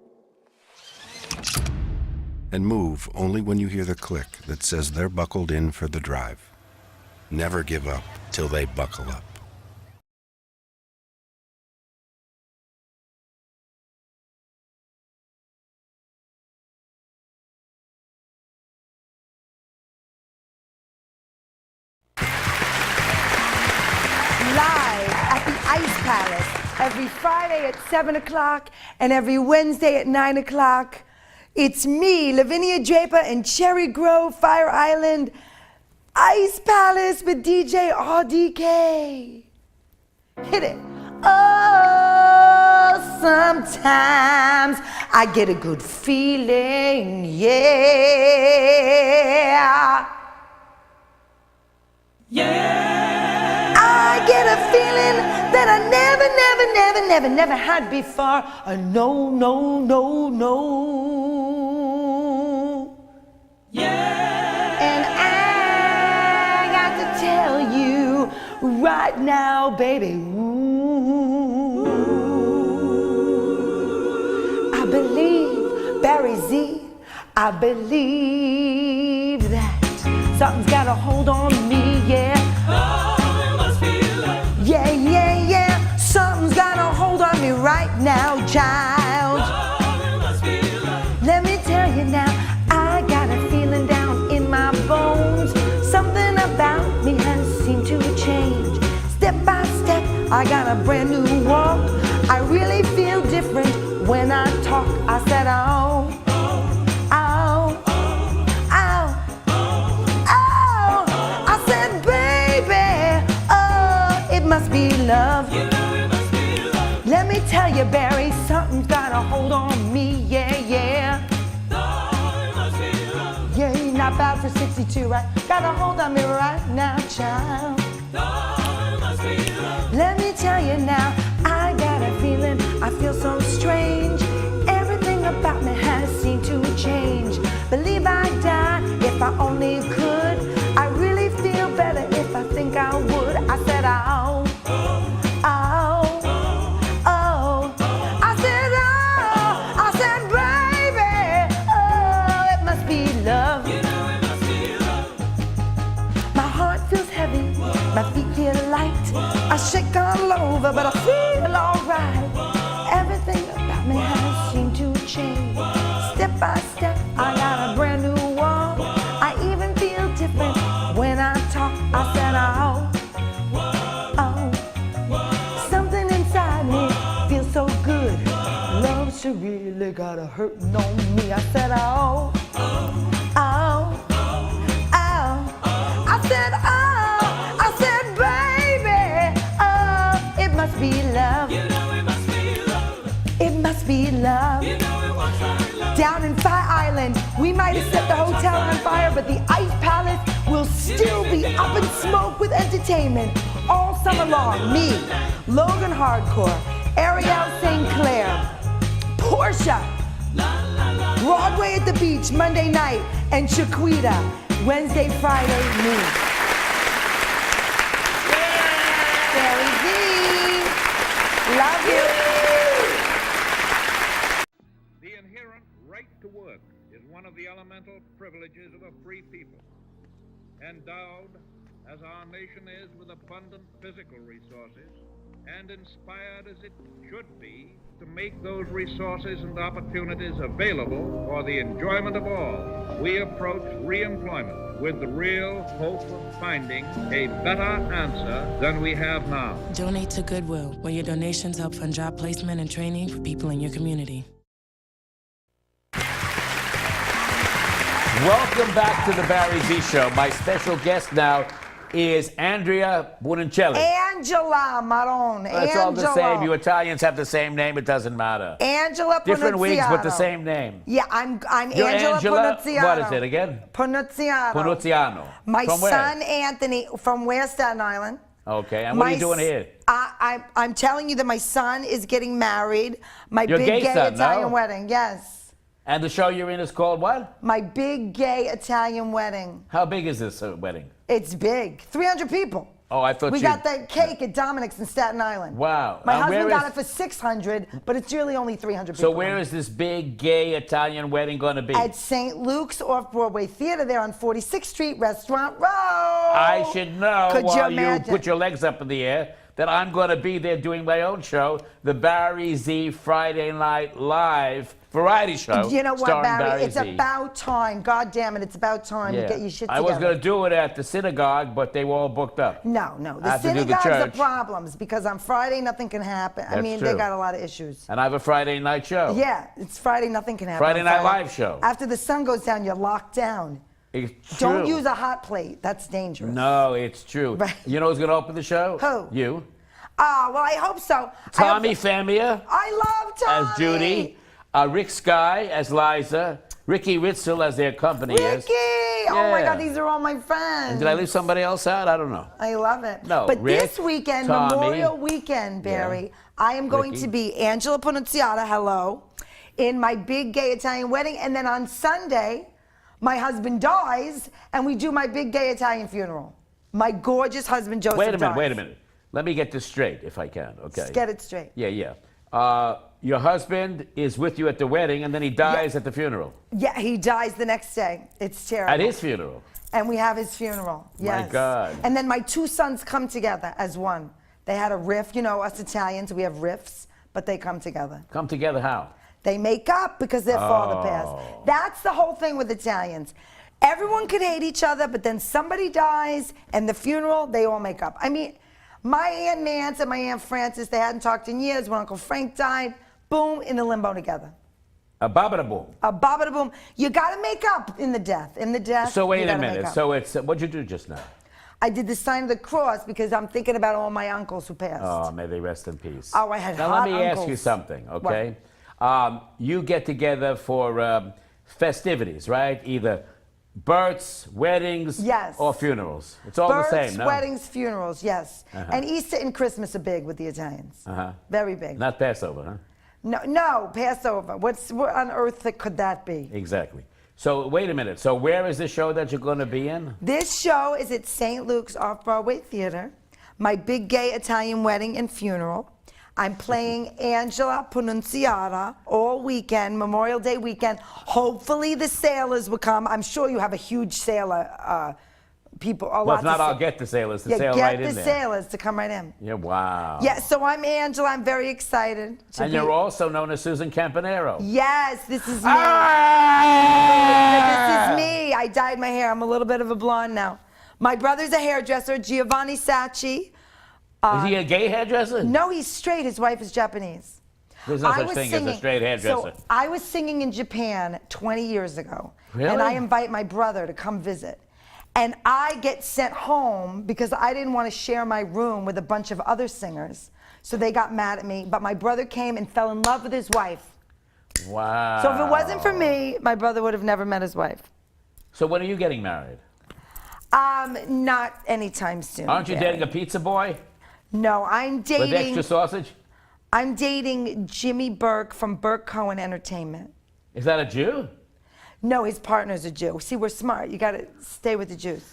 And move only when you hear the click that says they're buckled in for the drive. never give up till they buckle up. Live at the Ice Palace every Friday at 7 o'clock and every Wednesday at 9 o'clock. It's me, Lavinia Draper, and Cherry Grove, Fire Island, Ice Palace with DJ RDK. Hit it. Oh, sometimes I get a good feeling, yeah. I get a feeling that I never had before. No, no, no, no. And I got to tell you right now, baby, ooh, I believe, Barry Z, I believe that something's got a hold on me, yeah. Yeah, yeah, yeah. Something's got a hold on me right now, child. Let me tell you now, I got a feeling down in my bones. Something about me has seemed to change. Step by step, I got a brand new walk. I really feel different when I talk. I said, oh, oh, oh, oh. I said, baby, oh, it must be love. Let me tell you, Barry, something's got a hold on me, yeah, yeah. Yeah, not bad for 62, right? Got a hold on me right now, child. Let me tell you now, I got a feeling, I feel so strange. Everything about me has seemed to change. Believe I'd die if I only could. I really feel better if I think I would. I said, oh, oh, oh. I said, oh, I said, baby, oh, it must be love. My heart feels heavy, my feet feel light. I shake all over, but I feel alright. Everything about me has seemed to change. Step by step, I got a brand new walk. I even feel different when I talk. I said, oh, oh. Something inside me feels so good. Love she really got a hurting on me. I said, oh, oh, oh. I said, oh, I said, baby, oh, it must be love. It must be love. Down in Fire Island, we might have set the hotel on fire, but the Ice Palace will still be up in smoke with entertainment all summer long. Me, Logan Hardcore, Ariel St. Clair, Portia, Broadway at the Beach Monday night, and Chiquita Wednesday, Friday, me. Very deep. Love you. The inherent right to work is one of the elemental privileges of a free people. Endowed, as our nation is, with abundant physical resources, and inspired as it should be to make those resources and opportunities available for the enjoyment of all, we approach re-employment with the real hope of finding a better answer than we have now. Donate to Goodwill, where your donations help fund job placement and training for people in your community. Welcome back to the Barry Z Show. My special guest now is Andrea Buonancelli. Angela Marone. It's all the same. You Italians have the same name. It doesn't matter. Angela Different wigs, but the Pannuzziano. same name. Yeah, I'm You're Angela Pannuzziano. What is it again? Pannuzziano. Pannuzziano. My From where? son Anthony from West Staten Island. Okay, and what are you doing here? I'm telling you that my son is getting married. My Your big gay gay son, Italian no? wedding. Yes. And the show you're in is called what? My big gay Italian wedding. How big is this wedding? It's big. 300 people. Oh, I thought We you... got that cake at Dominic's in Staten Island. Wow. My Now, husband where got is- it for 600, but it's really only 300 So people. where is this big gay Italian wedding going to be? At St. Luke's Off-Broadway Theater there on 46th Street, Restaurant Row. I should know Could you while you imagine? put your legs up in the air that I'm going to be there doing my own show, the Barry Z Friday Night Live variety show. You know what, starring Barry? It's Z. about time. God damn it, it's about time to get your shit I together. was going to do it at the synagogue, but they were all booked up. No. I The have to do the synagogues are church. problems because on Friday nothing can happen. I That's mean, true. they got a lot of issues. And I have a Friday night show. Yeah, it's Friday, nothing can happen. Friday on Night Live show. After the sun goes down, you're locked down. It's Don't true. use a hot plate. That's dangerous. No, it's true. Right. You know who's going to open the show? Who? You. Ah, well, I hope so. Tommy Famia I love Tommy. as Judy. Rick Skye as Liza. Ricky Ritzel as their company is. Ricky! Oh my Yeah. God, these are all my friends. And did I leave somebody else out? I don't know. I love it. No, But Rick, this weekend, Tommy. Memorial Weekend, Barry, I am going Ricky. to be Angela Pannunziata, hello, in my big gay Italian wedding. And then on Sunday, my husband dies, and we do my big gay Italian funeral. My gorgeous husband, Joseph, Wait a minute, dies. wait a minute. Let me get this straight, if I can, okay? Just get it straight. Yeah. Your husband is with you at the wedding, and then he dies at the funeral. Yeah, he dies the next day. It's terrible. At his funeral. And we have his funeral. Yes. God. And then my two sons come together as one. They had a riff. You know, us Italians, we have riffs, but they come together. Come together how? They make up because their father passed. That's the whole thing with Italians. Everyone could hate each other, but then somebody dies, and the funeral, they all make up. I mean, my Aunt Nance and my Aunt Frances, they hadn't talked in years. When Uncle Frank died, boom, in the limbo together. A babada-boom. A babada-boom. You got to make up in the death. In the death, So wait you a gotta make minute. up. So it's, what'd you do just now? I did the sign of the cross because I'm thinking about all my uncles who passed. Oh, may they rest in peace. Oh, I had Now hot let me ask you uncles. something, okay? You get together for festivities, right? Either births, weddings, Yes. or funerals. It's all Births, the same, no? weddings, funerals, yes. And Easter and Christmas are big with the Italians. Very big. Not Passover, huh? No, Passover. What on earth could that be? Exactly. So wait a minute. So where is the show that you're going to be in? This show is at St. Luke's Off-Broadway Theater, my big gay Italian wedding and funeral. I'm playing Angela Pannunziata all weekend, Memorial Day weekend. Hopefully the sailors will come. I'm sure you have a huge sailor people. Well, if not, I'll get the sailors to sail get right the in there. sailors to come right in. Yeah, wow. Yeah, so I'm Angela. I'm very excited to And be. you're also known as Susan Campanaro. Yes, this is me. Ah! This is me. I dyed my hair. I'm a little bit of a blonde now. My brother's a hairdresser, Giovanni Sacchi. Is he a gay hairdresser? No, he's straight. His wife is Japanese. There's no I such was thing as a singing- straight hairdresser. So I was singing in Japan 20 years ago. Really? And I invite my brother to come visit. And I get sent home because I didn't want to share my room with a bunch of other singers. So they got mad at me. But my brother came and fell in love with his wife. Wow. So if it wasn't for me, my brother would have never met his wife. So when are you getting married? Not anytime soon. Aren't you Barry. dating a pizza boy No, I'm with dating. extra sausage? I'm dating Jimmy Burke from Burke Cohen Entertainment. Is that a Jew? No, his partner's a Jew. See, we're smart. You got to stay with the Jews.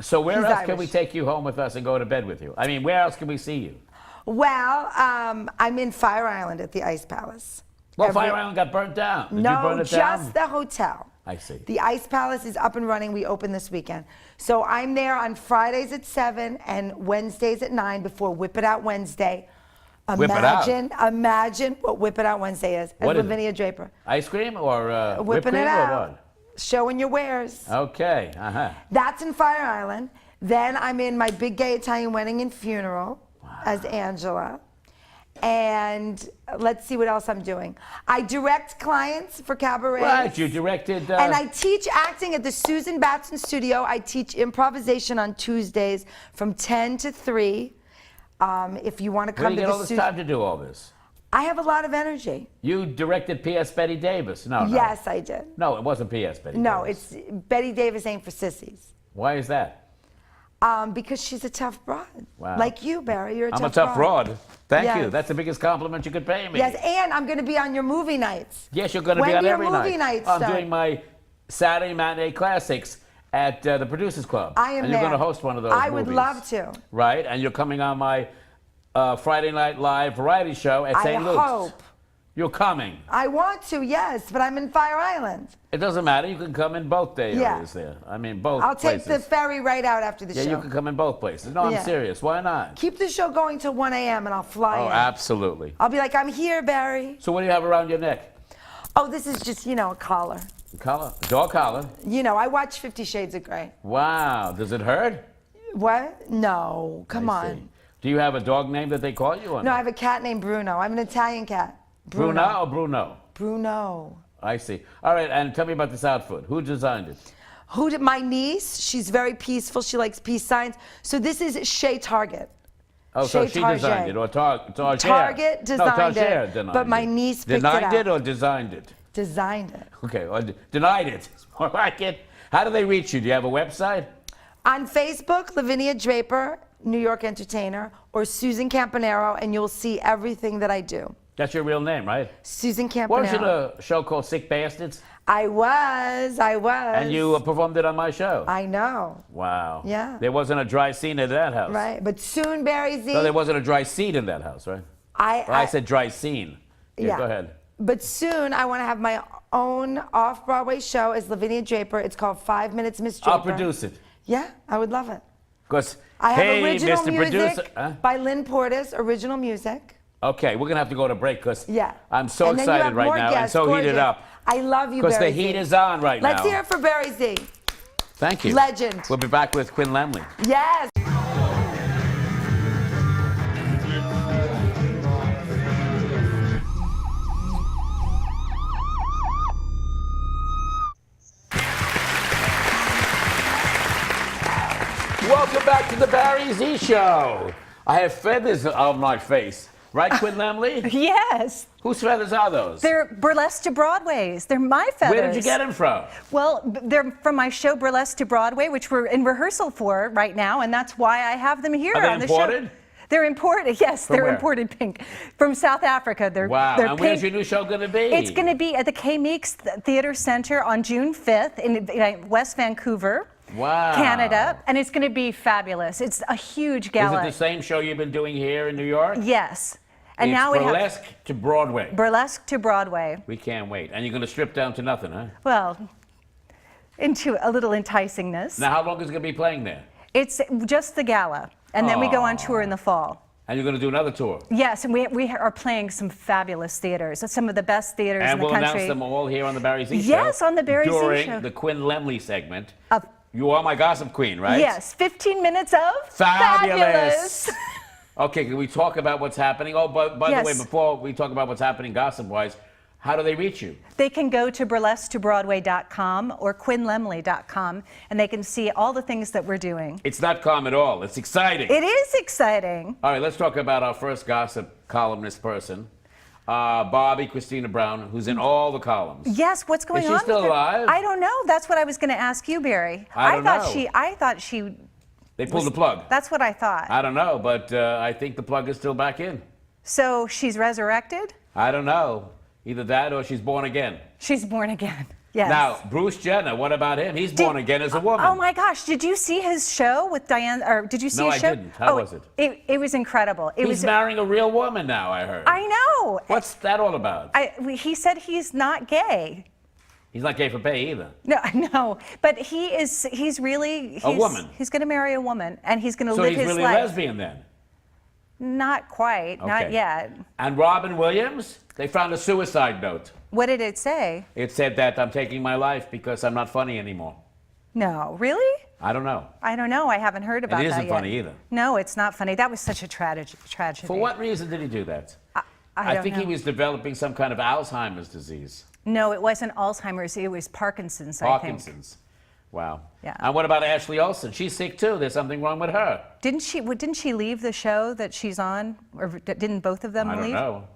So where He's else can we Irish. take you home with us and go to bed with you? I mean, where else can we see you? Well, I'm in Fire Island at the Ice Palace. Well, Fire Island got burnt down. Did you No, burn it just down? the hotel. I see. The Ice Palace is up and running. We open this weekend. So I'm there on Fridays at 7 and Wednesdays at 9 before Whip It Out Wednesday. Whip It Out? Imagine what Whip It Out Wednesday is. What as is it? Lavinia Draper. Ice cream or whipped Whipping cream it or out. what? Showing your wares. Okay. That's in Fire Island. Then I'm in my big gay Italian wedding and funeral as Angela. And let's see what else I'm doing. I direct clients for cabaret. Right, you directed. And I teach acting at the Susan Batson Studio. I teach improvisation on Tuesdays from 10 to 3. If you want to Where come do you to get all the this Susan. time to do all this? I have a lot of energy. You directed P.S. Betty Davis. No. Yes, I did. No, it wasn't P.S. Betty No, Davis. it's Betty Davis ain't for sissies. Why is that? Because she's a tough broad. Wow. Like you, Barry. You're a I'm tough a tough broad. broad. Thank you. Yes. That's the biggest compliment you could pay me. Yes, and I'm going to be on your movie nights. Yes, you're going to When be on do your every movie night. nights I'm start? doing my Saturday matinee classics at the Producers Club. I am And you're there. going to host one of those I would movies. love to. Right? And you're coming on my Friday Night Live variety show at St. Luke's. I hope. You're coming. I want to, yes, but I'm in Fire Island. It doesn't matter. You can come in both days Yeah. there. I mean, both I'll places. take the ferry right out after the Yeah, show. you can come in both places. No, Yeah. I'm serious. Why not? Keep the show going till 1 a.m. and I'll fly Oh, in. absolutely. I'll be like, I'm here, Barry. So what do you have around your neck? Oh, this is just, a collar. Collar? Dog collar? I watch 50 Shades of Grey. Wow. Does it hurt? What? No, come I see. on. Do you have a dog name that they call you? Or No, I have a cat named Bruno. I have an Italian cat. Bruno or Bruno? Bruno. I see. All right, and tell me about this outfit. Who designed it? My niece. She's very peaceful. She likes peace signs. So this is Shea Target. Oh, so Shea she Target. designed it, or Target? Target designed it, designed but my it. niece picked it Denied out. it or designed it? Designed it. Okay, or denied it. It's more like it. How do they reach you? Do you have a website? On Facebook, Lavinia Draper, New York entertainer, or Susan Campanaro, and you'll see everything that I do. That's your real name, right? Susan Campanaro. Wasn't it a show called Sick Bastards? I was. And you performed it on my show. I know. Wow. Yeah. There wasn't a dry scene at that house. Right, but soon, Barry Z. No, there wasn't a dry seat in that house, right? I said dry scene. Yeah, go ahead. But soon, I want to have my own off-Broadway show as Lavinia Draper. It's called 5 Minutes, Miss Draper. I'll produce it. Yeah, I would love it. Because, I have hey, original Mr. music Producer. Huh? by Lynn Portis, original music. Okay, we're going to have to go to break because Yeah. I'm so And then you excited have right more now and guests, so heated gorgeous. up. I love you, Because Barry the Z. heat is on right now. Let's hear it for Barry Z. Thank you. Legend. We'll be back with Quinn Lemley. Yes. Welcome back to the Barry Z Show. I have feathers on my face. Right, Quinn Lemley? Yes. Whose feathers are those? They're Burlesque to Broadway's. They're my feathers. Where did you get them from? Well, they're from my show Burlesque to Broadway, which we're in rehearsal for right now, and that's why I have them here Are they on the imported? show. They're imported, yes, From they're where? imported pink. From South Africa. They're Wow, they're and pink. where's your new show going to be? It's going to be at the K Meeks Theatre Center on June 5th in West Vancouver, Wow. Canada, and it's going to be fabulous. It's a huge gala. Is it the same show you've been doing here in New York? Yes. And It's now we Burlesque have to Broadway. Burlesque to Broadway. We can't wait. And you're going to strip down to nothing, huh? Well, into a little enticingness. Now, how long is it going to be playing there? It's just the gala, and then we go on tour in the fall. And you're going to do another tour? Yes, and we are playing some fabulous theaters, some of the best theaters And in the we'll country. announce them all here on the Barry Z Show. Yes, on the Barry Z during Show. the Quinn Lemley segment. You are my gossip queen, right? Yes, 15 minutes of Fabulous. Okay, can we talk about what's happening? Oh, by the Yes. way, before we talk about what's happening gossip-wise, how do they reach you? They can go to burlesquetobroadway.com or quinlemley.com, and they can see all the things that we're doing. It's not calm at all. It's exciting. It is exciting. All right, let's talk about our first gossip columnist person, Bobby Christina Brown, who's in all the columns. Yes, what's going Is on? she still with her? alive? I don't know. That's what I was going to ask you, Barry. I don't know. I thought she. They pulled the plug. That's what I thought. I don't know, but I think the plug is still back in. So she's resurrected? I don't know. Either that or she's born again. She's born again. Yes. Now, Bruce Jenner, what about him? He's born again as a woman. Oh my gosh! Did you see his show with Diane? Or did you see No, his I show? didn't. How was it? It was incredible. He's marrying a real woman now, I heard. I know. What's that all about? He said he's not gay. He's not gay for pay either. No, but he's really A woman. He's going to marry a woman, and he's going to So live he's his really life. a lesbian then? Not quite, not Okay. yet. And Robin Williams, they found a suicide note. What did it say? It said that I'm taking my life because I'm not funny anymore. No, really? I don't know. I don't know. I haven't heard about that yet. It isn't funny either. No, it's not funny. That was such a tragedy. For what reason did he do that? I don't think know. he was developing some kind of Alzheimer's disease. No, it wasn't Alzheimer's. It was Parkinson's, I think. Parkinson's. Wow. Yeah. And what about Ashley Olsen? She's sick too. There's something wrong with her. Didn't she leave the show that she's on? Or didn't both of them I leave? don't know.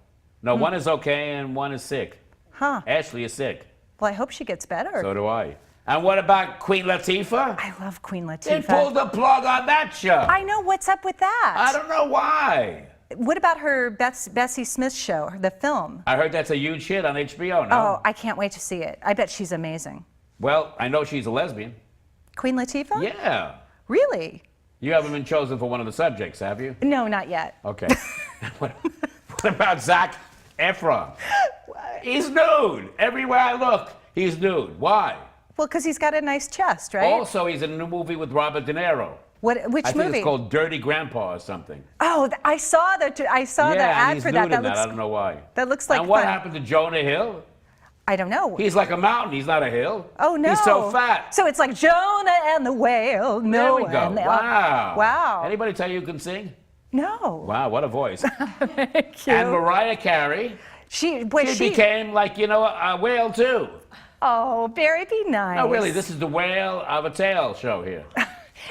No, one is okay and one is sick. Huh. Ashley is sick. Well, I hope she gets better. So do I. And what about Queen Latifah? I love Queen They Latifah. pulled the plug on that show. I know. What's up with that? I don't know why. What about her Bessie Smith show, the film? I heard that's a huge hit on HBO now. Oh, I can't wait to see it. I bet she's amazing. Well, I know she's a lesbian. Queen Latifah? Yeah. Really? You haven't been chosen for one of the subjects, have you? No, not yet. Okay. what about Zac Efron? He's nude. Everywhere I look, he's nude. Why? Well, because he's got a nice chest, right? Also, he's in a new movie with Robert De Niro. Which I think movie? it's called Dirty Grandpa or something. Oh, I saw the ad he's for nude that. in That that. looks, I don't know why. that looks like And what fun. happened to Jonah Hill? I don't know. He's like a mountain. He's not a hill. Oh, no. He's so fat. So it's like Jonah and the whale. There No, we go. and the- Wow. Wow. Anybody tell you can sing? No. Wow, what a voice. Thank you. And Mariah Carey, She she became like, a whale too. Oh, Barry, be nice. No, really, this is the Whale of a Tale show here.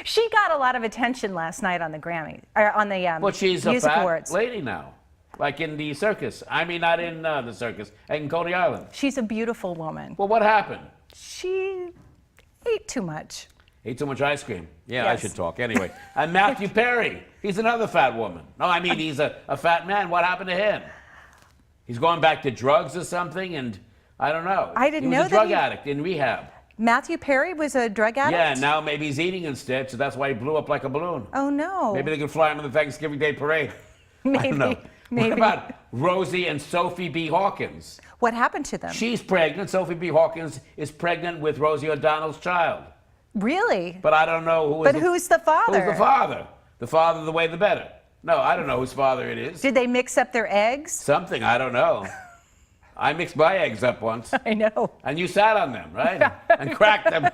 She got a lot of attention last night on the Grammy, or on the But she's a Music fat Awards. lady now. Like in the circus. I mean, not in the circus, in Coney Island. She's a beautiful woman. Well, what happened? She ate too much. Ate too much ice cream. Yeah, Yes. I should talk. Anyway, and Matthew Perry, he's another fat woman. No, I mean, he's a fat man. What happened to him? He's going back to drugs or something, and I don't know. I didn't he know was a that drug he- addict in rehab. Matthew Perry was a drug addict? Yeah, now maybe he's eating instead, so that's why he blew up like a balloon. Oh, no. Maybe they can fly him in the Thanksgiving Day parade. I Maybe. don't know. Maybe. What about Rosie and Sophie B. Hawkins? What happened to them? She's pregnant. Sophie B. Hawkins is pregnant with Rosie O'Donnell's child. Really? But I don't know who is But who's the father? Who's the father? The father, the way the better. No, I don't know whose father it is. Did they mix up their eggs? Something, I don't know. I mixed my eggs up once. I know. And you sat on them, right? And cracked them.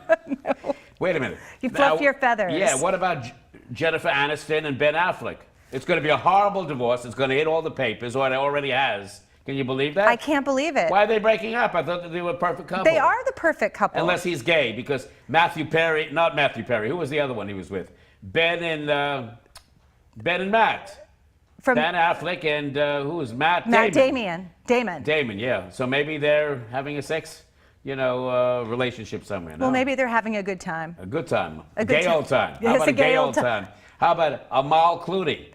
No. Wait a minute. You fluff your feathers. Yeah, what about Jennifer Aniston and Ben Affleck? It's going to be a horrible divorce. It's going to hit all the papers, or it already has. Can you believe that? I can't believe it. Why are they breaking up? I thought that they were a perfect couple. They are the perfect couple. Unless he's gay, because Matthew Perry, not Matthew Perry, who was the other one he was with? Ben and Matt. From Ben Affleck and who is Matt? Damon. Damon, yeah. So maybe they're having a sex, relationship somewhere. No? Well, maybe they're having a good time. A good time. A good gay time. old time. Yes, How about a a gay gay old old time? How about Amal Clooney?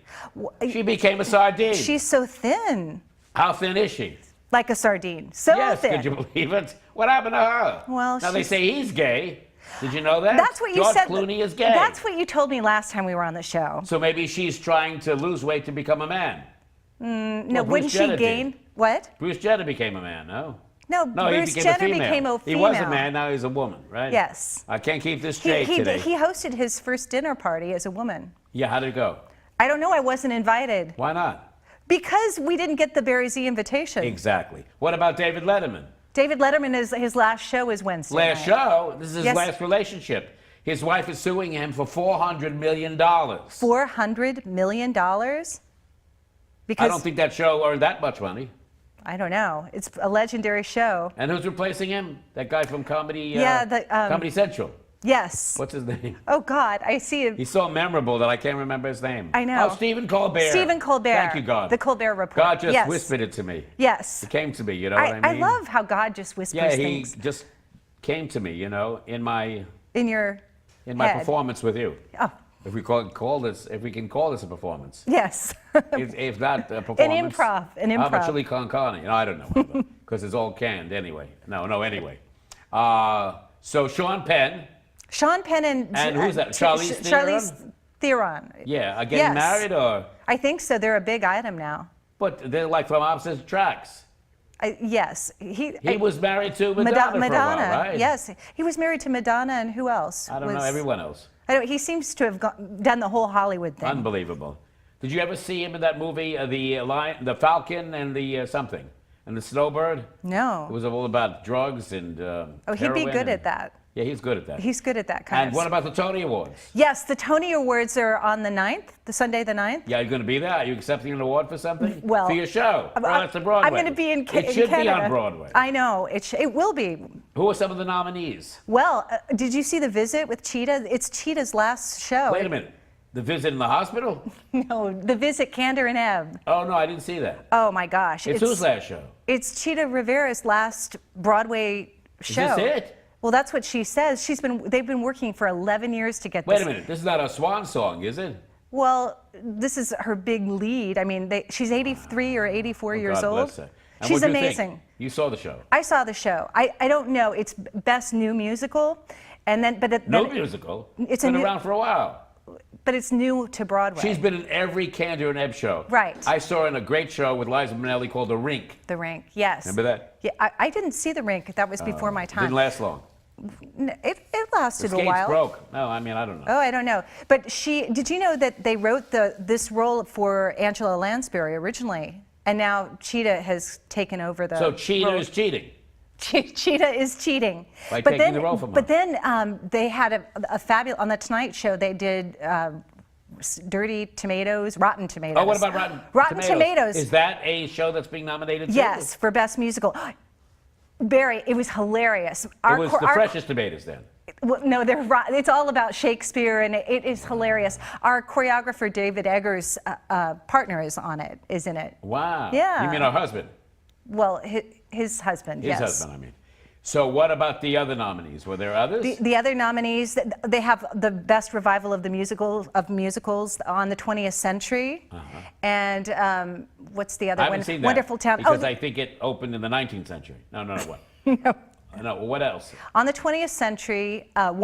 She became a sardine. She's so thin. How thin is she? Like a sardine. So Yes, thin. could you believe it? What happened to her? Well, now they she's- say he's gay. Did you know that? That's what you George said. Clooney is gay. That's what you told me last time we were on the show. So maybe she's trying to lose weight to become a man. No, Well, Bruce wouldn't she Jenner gain? did. What? Bruce Jenner became a man, no? No, No, Bruce he became Jenner a female. became a He was a female. man, now he's a woman, right? Yes. I can't keep this straight today. He hosted his first dinner party as a woman. Yeah, how did it go? I don't know. I wasn't invited. Why not? Because we didn't get the Barry Z invitation. Exactly. What about David Letterman? David Letterman, his last show is Wednesday Last night. show, this is his Yes. last relationship. His wife is suing him for $400 million. $400 million? Because I don't think that show earned that much money. I don't know. It's a legendary show. And who's replacing him? That guy from Comedy Comedy Central. Yes. What's his name? Oh God, I see him. He's so memorable that I can't remember his name. I know. Oh, Stephen Colbert. Stephen Colbert. Thank you, God. The Colbert Report. God just Yes. whispered it to me. Yes. It came to me, you know what I mean? I love how God just whispers Yeah, he things just came to me, in my in your head. performance with you. Oh, If we can call this a performance. yes. if not a performance. improv, an How about improv. chili con carne? I don't know. Because it's all canned anyway. No, anyway. So Sean Penn. Sean Penn and who's that? Charlize Theron? Charlize Theron. Yeah, are getting Yes. married or? I think so. They're a big item now. But they're like from opposite tracks. Yes. He was married to Madonna, for a while, right? Yes. He was married to Madonna and who else? I don't know, everyone else. He seems to have done the whole Hollywood thing. Unbelievable. Did you ever see him in that movie, the Falcon and the something, and the Snowbird? No. It was all about drugs and Oh, he'd be heroin good and- at that. Yeah, he's good at that. He's good at that kind And of what stuff. about the Tony Awards? Yes, the Tony Awards are on the 9th, the Sunday the 9th. Yeah, you're going to be there? Are you accepting an award for something? Well, for your show? I'm- Well, it's a Broadway. I'm going to be in It should Canada. be on Broadway. I know. It will be. Who are some of the nominees? Well, did you see The Visit with Cheetah? It's Cheetah's last show. Wait a minute. The Visit in the Hospital? No, The Visit, Candor and Ebb. Oh, no, I didn't see that. Oh, my gosh. It's whose last show? It's Cheetah Rivera's last Broadway show. Is this it? Well, that's what she says. They've been working for 11 years to get this. Wait a minute. This is not a swan song, is it? Well, this is her big lead. I mean, she's 83 or 84 years God old. bless her. And She's what'd you think? amazing. You saw the show. I saw the show. I don't know. It's Best New Musical, and then No musical. It's been a new, around for a while. but it's new to Broadway. She's been in every Cantor and Ebb show. Right. I saw her in a great show with Liza Minnelli called The Rink. The Rink, yes. Remember that? Yeah, I didn't see The Rink. That was before my time. Didn't last long. It lasted The a skates while. broke. No, I mean, I don't know. Oh, I don't know. But did you know that they wrote this role for Angela Lansbury originally, and now Cheetah has taken over the. So Cheetah role. is cheating. Cheetah is cheating. By but taking then, the role from her. But then they had a fabulous on the Tonight Show. They did Dirty Tomatoes, Rotten Tomatoes. Oh, what about Rotten Rotten Tomatoes? Is that a show that's being nominated? too? Yes, for Best Musical. Barry, it was hilarious. It was the freshest tomatoes then. Well, no, it's all about Shakespeare, and it is hilarious. Our choreographer David Eggers' partner is in it. Wow. Yeah. You mean our husband? Well, his husband. His yes. husband, I mean. So what about the other nominees? Were there others? The other nominees, they have the best revival of musicals on the 20th century, and what's the other I one? haven't seen that. Wonderful Town. Because I think it opened in the 19th century. No, what? No. No, what else? On the 20th century, on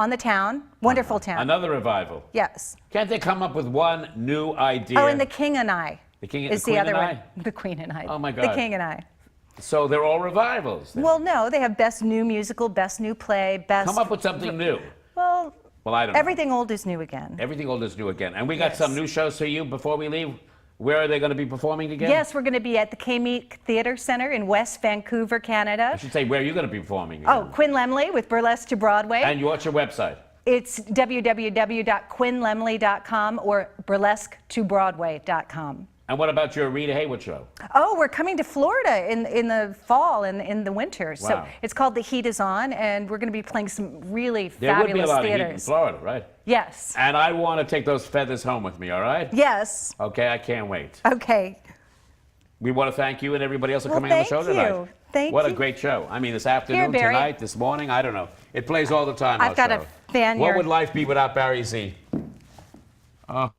the Town, Wonderful Town. Another revival. Yes. Can't they come up with one new idea? Oh, and The King and I. The King is the the Queen other and one. The Queen and I. Oh my The God. King and I. So they're all revivals then. Well, no, they have Best New Musical, Best New Play, Best. Come up with something new. Well, I don't know. everything old is new again. Everything old is new again. And we got some new shows for you before we leave. Where are they going to be performing again? Yes, we're going to be at the K-Meek Theatre Centre in West Vancouver, Canada. I should say, where are you going to be performing again? Oh, Quinn Lemley with Burlesque to Broadway. And what's your website? It's www.quinnlemley.com or burlesque2broadway.com. And what about your Rita Hayworth show? Oh, we're coming to Florida in the fall and in the winter. So Wow. it's called The Heat Is On, and we're going to be playing some really There fabulous would be a lot theaters. of heat in Florida, right? Yes. And I want to take those feathers home with me, all right? Yes. Okay, I can't wait. Okay. We want to thank you and everybody else for Well, coming on the show thank tonight. you. Thank What you. a great show. I mean, this afternoon, Barry. tonight, this morning, I don't know. It plays all the time, I've our got show. a fan What here. would life be without Barry Z? Oh.